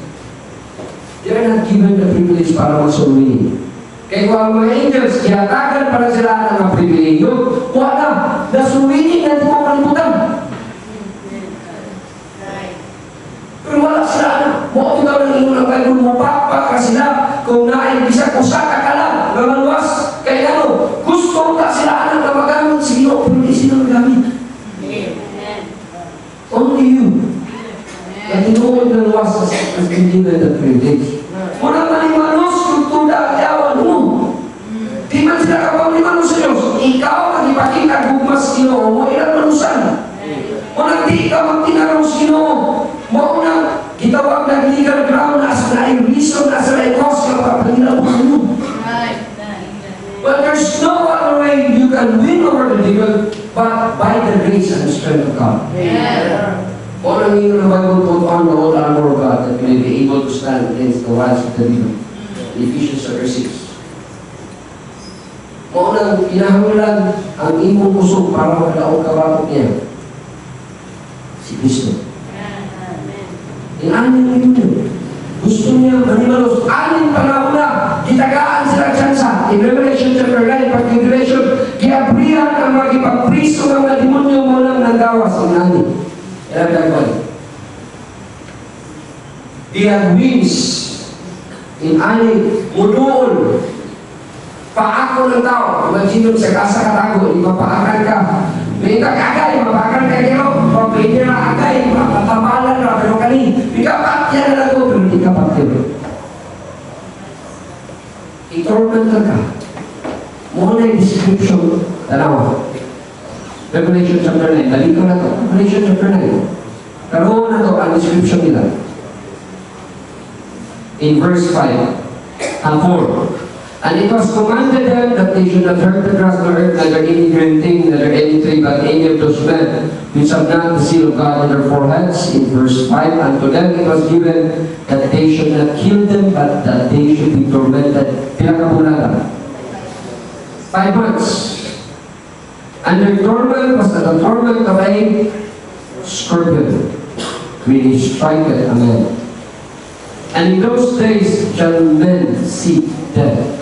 Speaker 1: They are not given the privilege para masulwin. Kaya kung ang mga angels, kinatagan para sila ng mga privilegyo, wala, nasulwinin na di mo kalimutan. Pero wala sila na. Mo ikaw ng iyong ng Bible mo, papa ka sila, kung naibisa ko sa kakala, mamalwas, kaya ano, gusto ka sila na magamit sila, pero hindi sila magamit. Only you. At inuod ng wasas as believed at privilege. Unang manimanos, yung tuda at yawan mo. Di man sila kapag manimanos sa Diyos. Ikaw, nagipakita gugmas Ginoo mo, ilang manusan. Unang di ka magtinarong sa Ginoo. Maunang, gitawag na legal ground na as na reason, as na cause ka papaginaw mo. Well, there's no other way you can win over the devil but by the grace and the strength of God. All of you in the Bible put on the whole armor of God that you may be able to stand against the wiles of the devil. Ephesians chapter 6. Maunang kinahanglan ang imong puso para makalaong kabatot niya. Si Kristo. Inanin mo yun. Gusto niya manimalos. Anin panahon na, gitagaan sila tsansa. In Revelation chapter 9, pag-Revelation, giabrihan ang mga ipagpriso ng mga demonyo mo lang nanggawas. Inanin. Yan ang gagawin. They have wings. Inanin, mudoon. Paako ng tao. Imagine sa kasa katago, ipapaakan ka. May agay, mapaakan ka kayo. Pwede na agay, mapatamalan na. Pero kani, ikapatya na lang ko. Pero hindi ka patya. I-torment ka. Muna yung description. Tanawa. Revelation chapter 9. Dali ko na to. Revelation chapter 9. Karoon na to ang description nila. In verse 5 and 4. And it was commanded them that they should not hurt the grass nor earth, neither any green thing, neither any tree, but any of those men which have not the seal of God on their foreheads. In verse 5, and to them it was given that they should not kill them, but that they should be tormented. Pinakabulatan. 5 months. And their torment was the torment of a scorpion, when he striketh a man. And in those days shall men seek death,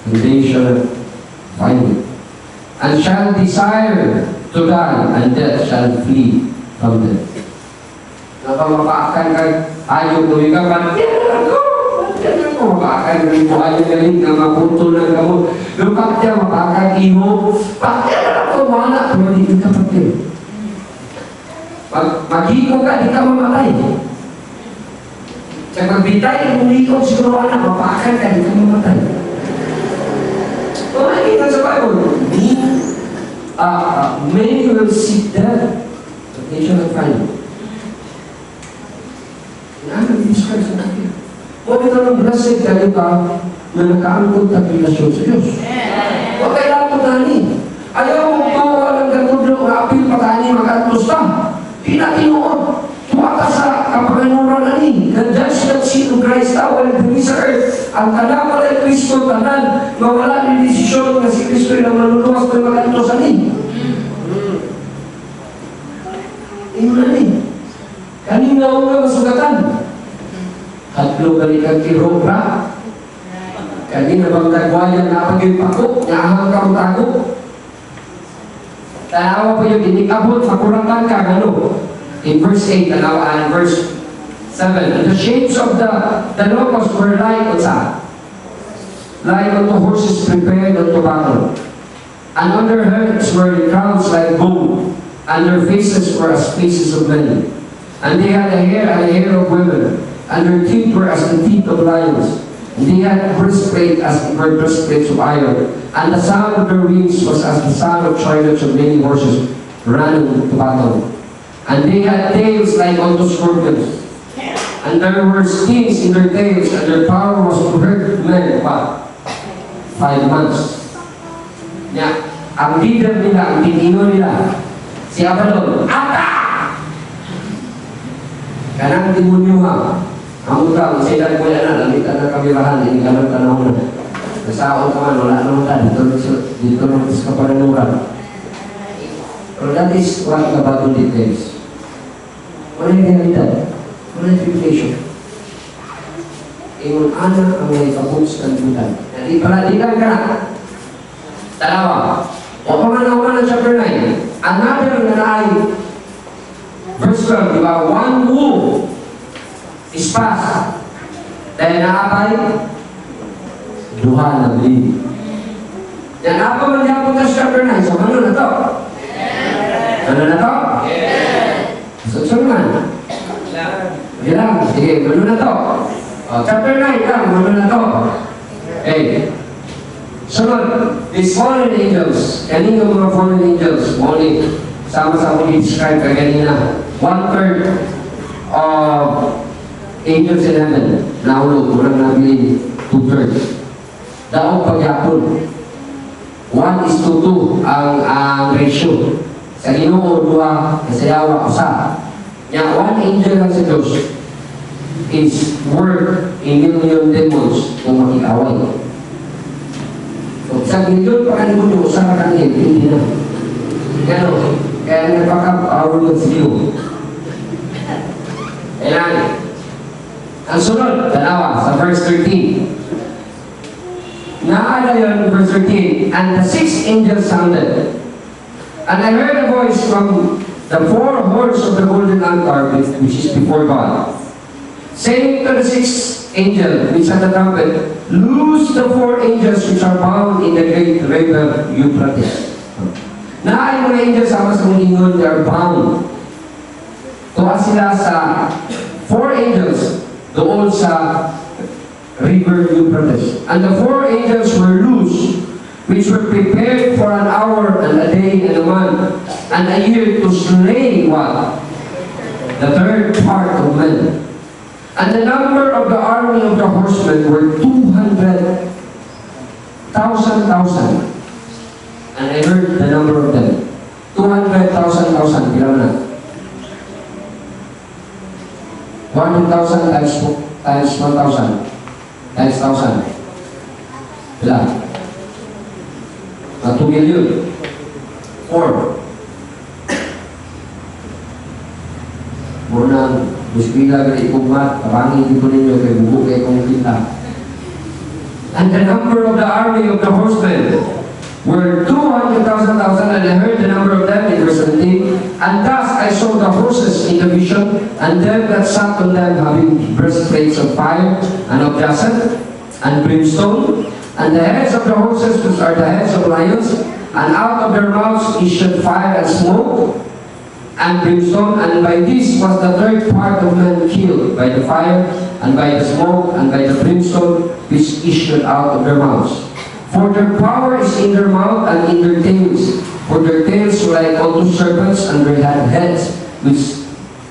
Speaker 1: and they shall find it, and shall desire to die, and death shall flee from them. Napamapakan ka, ayaw tuloy ka, patyan ako, mapakan rin mo, ayaw galing na mapunto ng gamot. Yung patyan, mapakan iho, patyan ako, mana, pero hindi ka patyan. Mag-iko ka, di ka mamatay. Sa magbitay, umikot siguro na, mapakan ka, di ka mamatay. Kung nakikita sa Bible, many will seek death, but they shall not find it. Describe sa natin. Huwag ito ng blessed kayo ka na nakaangkot na relasyon sa Diyos. Huwag kailangan mo tani. Ayaw mo bawa ng ganun ng apil patani mag-atlos ka. Pinatinuod. Tuwa ka sa kapanganuran na ni. The judgment seat of Christ tawal ng dumi sa earth. Ang kanama ng Kristo tanan, mawala ng desisyon na si Kristo yung manuluwas ng mag-atlos na ni. Iyon na ni. Kanina una masugatan. Hatlo balikan kay Robra. Kanina bang nagwayan na pag-yung pako, naahang ka tago. Tanawa po yung inikabot, makuratan ka, ano? In verse 8, and verse 7. And the shapes of the locusts were like unto horses prepared unto battle. And on their heads were crowns like gold, and their faces were as faces of men. And they had a hair of women, and their teeth were as the teeth of lions. And they had breastplate as it were breastplates of iron, and the sound of their wings was as the sound of chariots of many horses running to battle. And they had tails like unto scorpions, and there were stings in their tails, and their power was to hurt men. What? 5 months. Yeah. Ang leader nila, ang tinino nila, si Abaddon, Ata! Kanang demonyo ha. Ang utang, sila ko yan na, lamita na kamirahan, hindi ka ng tanong na. Nasaon ka man, wala naman ka, dito naman sa kapananuran. Pero that is what the Bible details. Wala yung realidad. Wala yung tribulation. Ingon ana ang may kabuks ng bulan. Hindi pala, di ka na. Dalawa. O panganawa ng chapter 9. Another na ay verse 12, di ba? One wolf is passed. Dahil naapay, duha na beli. Yan apa man yapon sa chapter 9. So, ano na to? Ano na to? So, man. Bilang, sige, ano na to? Chapter 9 lang, ano na to? Okay. Sunod, these fallen angels, kaninong mga fallen angels, only sama-sama i-describe ka kanina, 1/3 of angels in heaven, naulog, kurang nabili, 2/3. Daog pagyapon. 1:2 ang ratio. Sa Ginoo, 2, kasayawa, usa. Yang 1 angel lang sa Diyos is worth a million demons kung makikaway. So, sa milyon pa kanino yung usaha kanina, hindi na. Kaya nagpaka-power ng siyo. Kailangan. Ang sunod, tanawa, sa verse 13. Naala yun, verse 13. And the 6th angel sounded. And I heard a voice from the 4 horns of the golden altar, which is before God, saying to the 6th angel, which had the trumpet, loose the 4 angels which are bound in the great river Euphrates. Na ay mga angels sama sa ingon, they are bound. Tuwa sila sa 4 angels doon sa river Euphrates. And the 4 angels were loose, which were prepared for an hour and a day and a month and a year to slay what? The 1/3 part of men. And the number of the army of the horsemen were 200,000. And I heard the number of them. 200,000. Bilang na. 100,000 times 1,000 times 1,000. Bilang. 2 million. 4. Muna, musbila ka ikumat, kapangin dito ninyo kay bubu kay kong kita. And the number of the army of the horsemen were 200,000, and I heard the number of them in verse 17. And thus I saw the horses in the vision, and them that sat on them having breastplates of fire, and of jacinth, and brimstone, and the heads of the horses which are the heads of lions, and out of their mouths issued fire and smoke, and brimstone, and by this was the 1/3 part of men killed, by the fire, and by the smoke, and by the brimstone, which issued out of their mouths. For their power is in their mouth and in their tails, for their tails were like unto serpents, and they had heads, which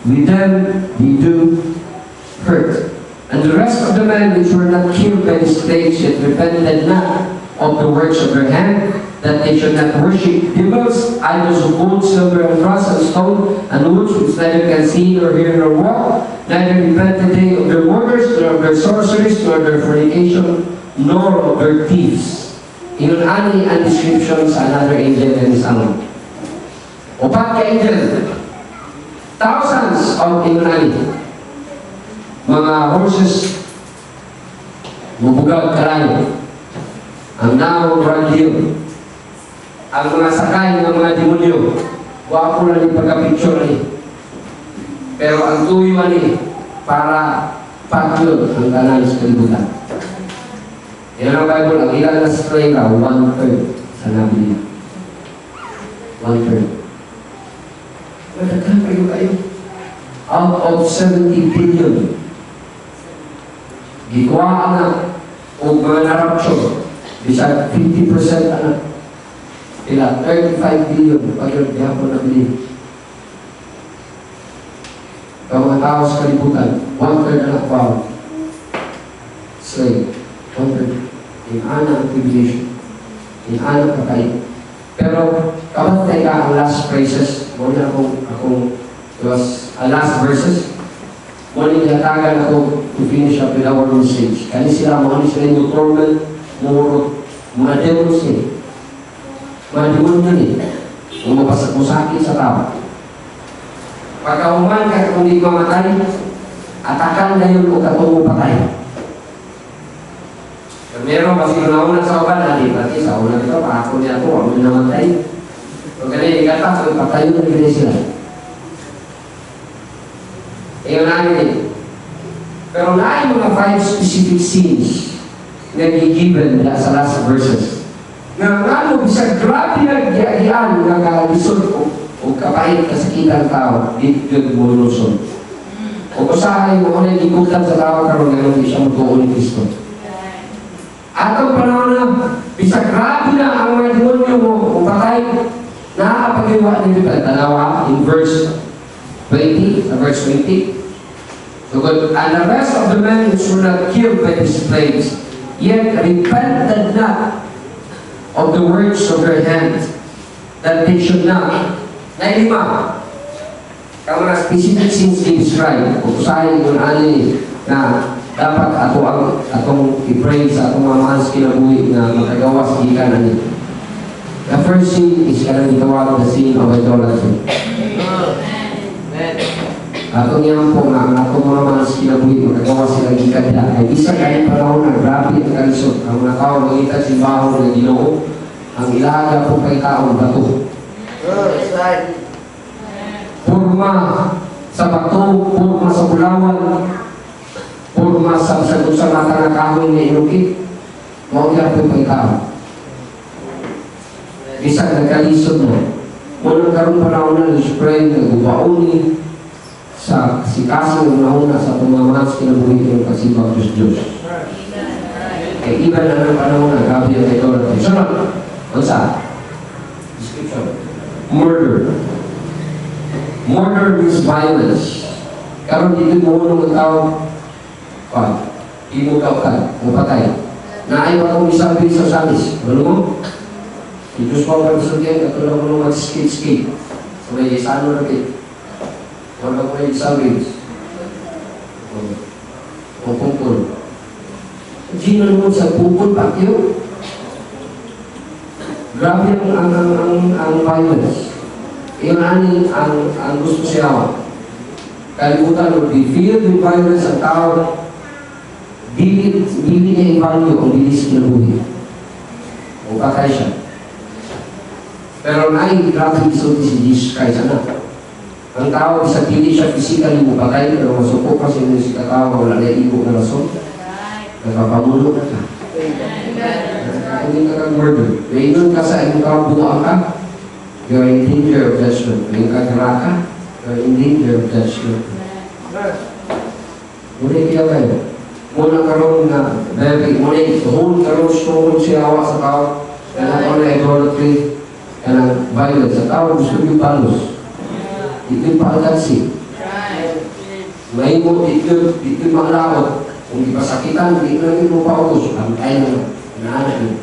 Speaker 1: with them they do hurt. And the rest of the men which were not killed by this plague yet repented not of the works of their hand, that they should not worship devils, idols of gold, silver, and brass, and stone, and woods, which neither can see, nor hear, nor walk, neither repented they of their murders, nor of their sorceries, nor of their fornication, nor of their thieves. Ingon ani ang description sa another angel and his ano. Upat ka angel, thousands of ingon ani. Mga horses, bubugaw kalayo. Ang now drug deal. Ang mga sakay ng mga demonyo. Wapo na ni pagka-picture ni. Pero ang tuyo ni para pag-yun ang kanan sa kalibutan. Yan ang Bible, ang ilan na stray ka, 1/3 sa nabili. 1/3. Madaghan kayo. Out of 70 billion. Gikuhaan na o mga narapsyon. Bisag 50% na. Ila, 35 billion. Pag-yun, gihapon na bili. Ang mga tao sa kalibutan, 1/3 na nakwaw. Slave. 1/3. Inana ang tribulation. Inana patay. Pero, kapag ka ang last phrases, muna akong it was last verses, muna nilatagan ako to finish up with our message. Kani sila, mga sila yung torment, murot, mga demons eh. Mga demon yun eh. Kung mapasakit sa tao. Pagkauman ka kung di mamatay, atakan na yun o katong patay. Meron kasi una sa uban, hindi pati sa una dito, paako niya ito, huwag mo namatay. Kung ganyan ikata, kung patayo na ganyan sila. Iyon namin eh. Pero naay mga 5 specific scenes na gigiven sa last verses. Na ano, bisa grabe na giagian na kalisod o kapait kasakitan tao, di mo lusod. O kusahay mo na ikutan sa tao karon nga hindi siya magtuon ni Kristo. Atong panahon na, bisa grabe na ang mga demonyo mo o patay, nakapag-iwa nito tanawa in verse 20, verse 20. So good, and the rest of the men which were not killed by these plagues, yet repented not of the works of their hands, that they should not. Na lima, ang mga specific sins described, kung usahin kung ano na dapat atong i-pray sa atong mga mahal sa kinabuhi na makagawa sa ikan na nito. The first sin is kanang gitawag the sin of idolatry. Atong yan po na atong mga mahal sa kinabuhi makagawa sila ikan nila. Ay isa kahit panahon na grabe ang kalisod. Ang mga tao magkita simbaho na Ginoo, ang ilaga po kay taong bato. Purma sa bato, purma sa bulawan, purma sa sagot sa mata na kahoy na inukit, mauya po kay tao. Isang nagkalisod na. Munang karong panahon na spray na gubauni sa sikasi ng nauna sa tumamahas kinabuhi ng kasibag Diyos. Kaya iba na ng panahon na gabi ang ito. Sunod, unsa? Description. Murder. Murder means violence. Karon dito mo ng tao, imukaw ka, patay. Naay pa kong isang sa salis. Ano mo? Diyos pa ang pagsudian, katulad mo nung mag-skate-skate. So may isano na rin. Wala ko may isang bins. O pungkol. Gino naman sa pungkol, pakyo. Grabe ang violence. Iyon ang gusto siya. Kalimutan mo, be filled with violence ang tao. Dili niya i-value ang bilis kinabuhi. O patay siya. Pero naay grabe isulti si Jesus Christ. Ang tao, isa pili siya physically mo patay, pero masuko kasi nung si katao, wala na ibo na rason. Nagpapamulo na ka. Hindi ka kag-murder. Mayroon ka sa iyong kabuang ka, you are in danger of judgment. Mayroon ka karaka, you are in danger of judgment. Muna kaya kayo. Muna karoon na, muna ituhon karoon strong siya awa sa tao, kaya na na idolatry, kaya violence. Sa tao, gusto yung palos. Ito yung paalgansi. May mo, ito yung makalakot. Kung ipasakitan, hindi na yung mapautos. Ang kaya na, naanak yun.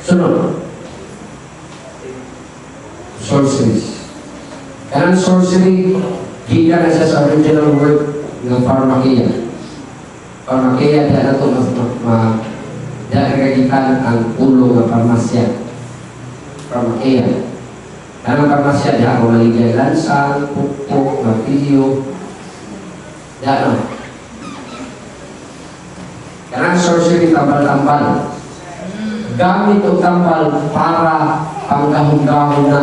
Speaker 1: Sunod. Sorceries. Kaya ang sorcery, gila na siya sa original word ng pharmakia. Pharmakia, dahil na ito dahil ang ulo ng parmasya. Pharmakia. Kaya ang parmasya, dahil ako maligay lansan, pukpok, martilyo. Dahil na. Kaya ang sorcery, tambal-tambal. gamit o tambal para panggahong-gahong na.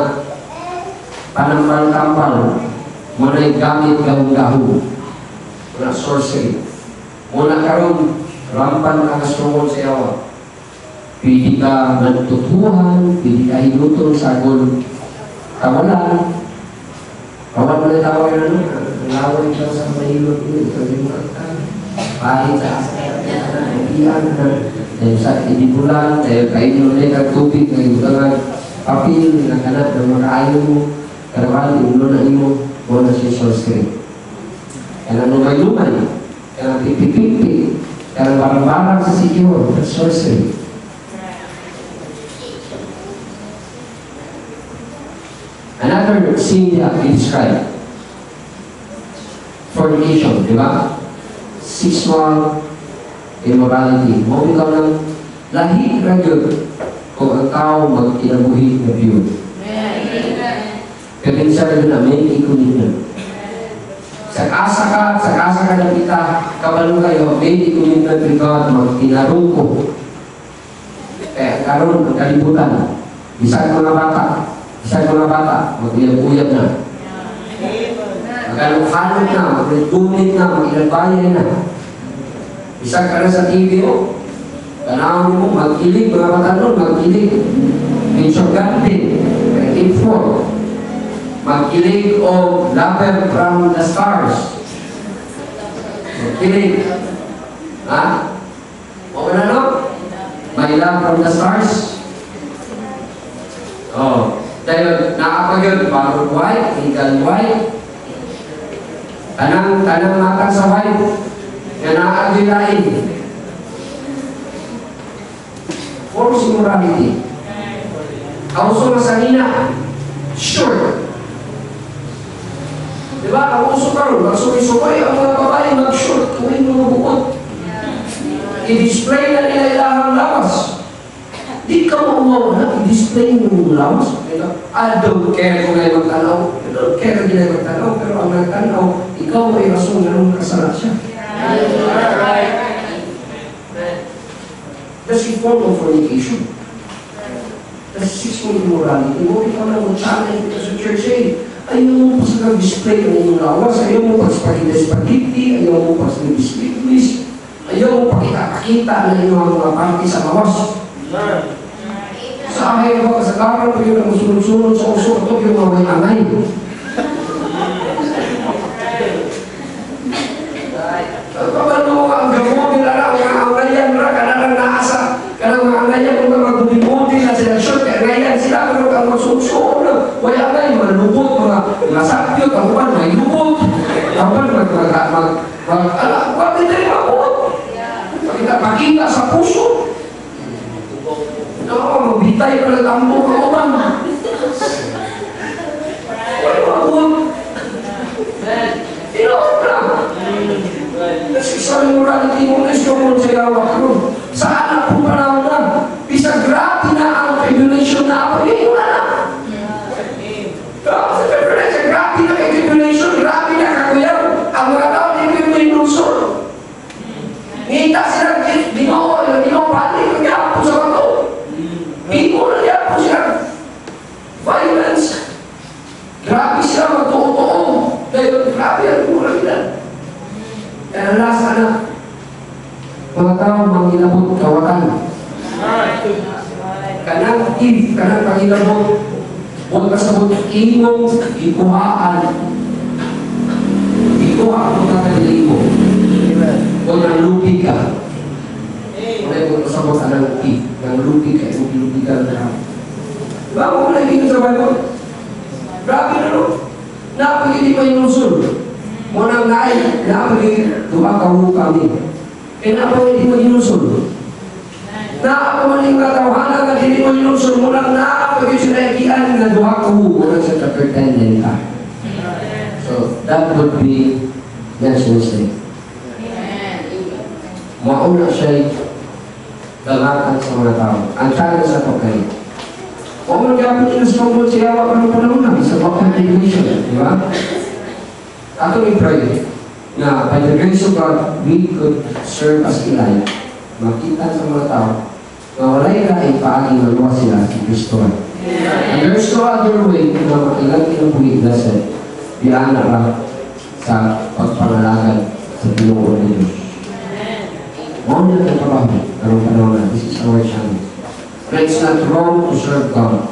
Speaker 1: Panambal-tambal, muna'y gamit gahong-gahong. Muna sorcery. Muna karon rampan ang stronghold sa yawa. Pwede ka magtutuhan, pwede ka hinutong sa agol kawalan. Kawalan mo na tawag yun, laway ka sa mahilot yun, sabi mo ka, pahit sa asaya, iyan na, dahil sa inibulan, dahil kainin ulit ang tubig, kayo ka papil, nakanap ng mga ayaw mo, karawan, inulo na iyo, muna siya sorcery. Kaya lumay-lumay, kaya pipi-pipi, kaya barang-barang sa sikyo, that's sorcery. Another sin that we describe, fornication, di ba? Sexual immorality. Mo ikaw ng lahi na yun kung ang tao magkinabuhi na view. Kaya minsan na namin, ikunin yun. Sa kasa ka na kita, kabalo kayo, may ikunin na God, magtinarong ko. Kaya karoon ang kalibutan. Isang mga bata, mag-uyab-uyab na. Magkalok-halok na, mag-gumit na, mag-ilagbayan na. Isang ka na sa TV mo, tanawin mo, mag-ilig, mga bata nun, mag-ilig. Insogante, info. Mag-ilig o lover from the stars. Mag-ilig. Ha? O na no? My love from the stars? Oh. Dahil nakapagod, barong white, legal white, tanang matang sa white, na naagilain. False immorality. Kauso na sa nina, sure. Diba, ang uso karon, magsukay-sukay ang mga babae, mag-short, kuhin mga bukod. I-display na nila ilahang lawas. Di ka mauwaw na, i-display mo yung lawas. I don't care kung ay magtanaw. I don't care kung ay magtanaw. Pero ang nagtanaw, ikaw ay rason na nung kasala siya. That's a form of fornication. That's sexual immorality. Mo ikaw na mag-challenge sa church ayaw mo pa sa display ng inyong lawas, ayaw mo pa sa pagkita-spaghetti, ayaw mo pa sa biscuit-bis, ayaw mo pakita-pakita na inyong mga party sa lawas. Sa akin ba, sa karan po yun ang sunod-sunod sa uso, ito yung mga may anay. Kapalo mo ang gamo, nila ang angayan, kanang naasa, kanang mga angayan, kung mga magbuti-buti na sila short, kaya ngayon sila, pero ang magsusunod, may anay, mga lubot, mga sakyot, ang upan, may lubot. Ang upan, wag din tayo mabot. Pakita sa puso. No, magbitay ka na tambo ka upan. Wala mabot. Inoon lang. Sexual immorality mo na siya mo sa gawak ko. Saan na po panahon na? Bisa grabe na ang tribulation na ako. Eh, wala na. Sa tribulation, grabe na kay tribulation, grabe na kakuyaw. Ang mga tao, hindi mo inusol. Ngita sila, dinopali, nagyapo sa bato. Iko na nagyapo sila. Violence. Grabe sila magtuo-tuo. Dahil grabe ang moralidad. Kaya lasa na, mga tao mangilabot kawakan. Kanang pangilabot, huwag kasabot imong ikuhaan. Ikuhaan mo ka kanilay mo. Huwag nang lupi ka. Huwag kasabot ka ng lupi ka, yung lupi ka na. Bago ko na yung sa Bible? Grabe na no? Napagili pa yung usul. Munang naay, napagili, duha ka kami. Kaya napagili mo yung usul. Naapamaling katawhanan na hindi mo inusul mo lang naapagin sila ikian na duha ka mo sa chapter 10 din ka. So, that would be next Wednesday. Mauna siya dalakan sa mga tao. Ang challenge sa ito kayo. Kung mag-gapit yung stronghold siya, wala pa naman na sa contemplation. Di ba? Ato may pray na by the grace of God, we could serve as Eli. Makita sa mga tao, Mawalay ka ay paagi maluwa sila si Kristo. And there's no other way na ilang kinabuhi na sa biyana ka sa pagpangalagad sa Pinoon ng Diyos. Huwag na itong trabaho. Anong panahon na? This is our challenge. But it's not wrong to serve God.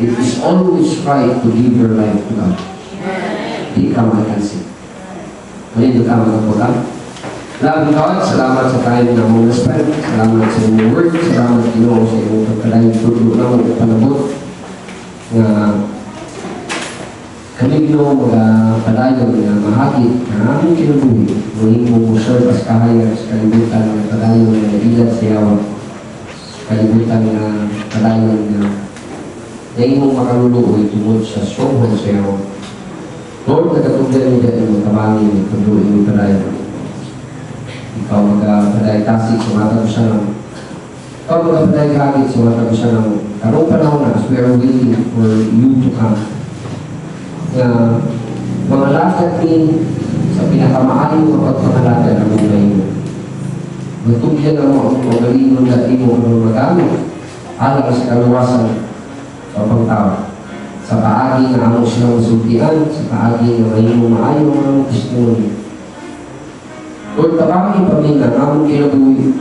Speaker 1: It is always right to give your life to God. Hindi ka makakansin. Hindi ka makapulang. Love God, salamat sa time na mong naspend. Salamat sa inyong word. Salamat Ginoo sa inyong pagkalaing tulo na mong panabot na kami Ginoo magpadayon na mahagit na aming kinabuhi. Muling mong serve as kahayag sa kalibutan na padayon na ilat sa yawa. Kalibutan na padayon na imong makaluluoy tungod sa stronghold sa yawa. Lord, nagkatugyan niya ang matabangin kung doon yung padayon. Ikaw magpaday-tasig sa mata ko siya ng ikaw magpaday-hagit sa mata ko siya ng karong panahon na as we are waiting for you to come na mga lakad ni sa pinakamaayong kapagpangalagad ng mga ino. Magtugyan na mo ang magalingon na imo ang magamit alang sa kaluwasan sa pagtawa. Sa paagi na among silang masultian, sa paagi na mayroong maayong mga testimony. Lord, tabangin pamingan, among kinabuhi.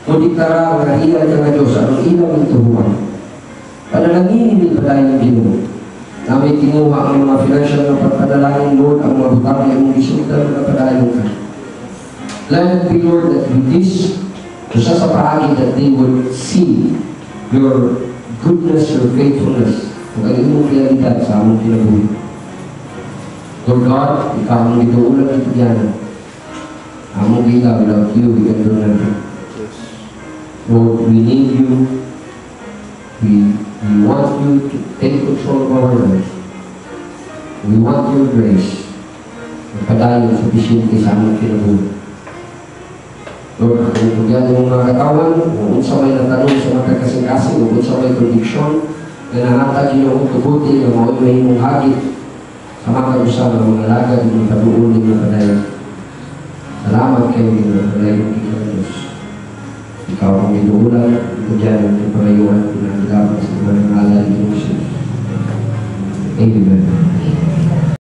Speaker 1: Ngunit tara, nga ilan ka nga Diyos, anong ilang ituhuan. Panalangin hindi pa tayo ng Ginoo. Na may tinguha ang mga financial na pagpadalangin, Lord, ang mga butang ay mong isultan na padayon ka. Let it be, Lord, that with this, sa paagi that they would see your goodness, your faithfulness, ang imong realidad sa among kinabuhi. Lord God, ikaw ang ituulang ito diyan. Among gila, without you, we can do nothing. Lord, we need you. We want you to take control of our life. We want your grace. Magpadayon sa bisyente sa among kinabuhi. Lord, kung tugyan yung mga katawan, kung unsa may natanong sa mga kasing-kasing, kung unsa may conviction, na nanatag yung tubuti, na mawag may mong hagit, sa mga kagusan ng mga lagad, yung paduon ng mga padayon. Salamat kayo dito, palayon kita ng Diyos. Ikaw ang inuulan, ito dyan ang palayuan, pinagdapat sa mga nangalan ng Diyos. Amen.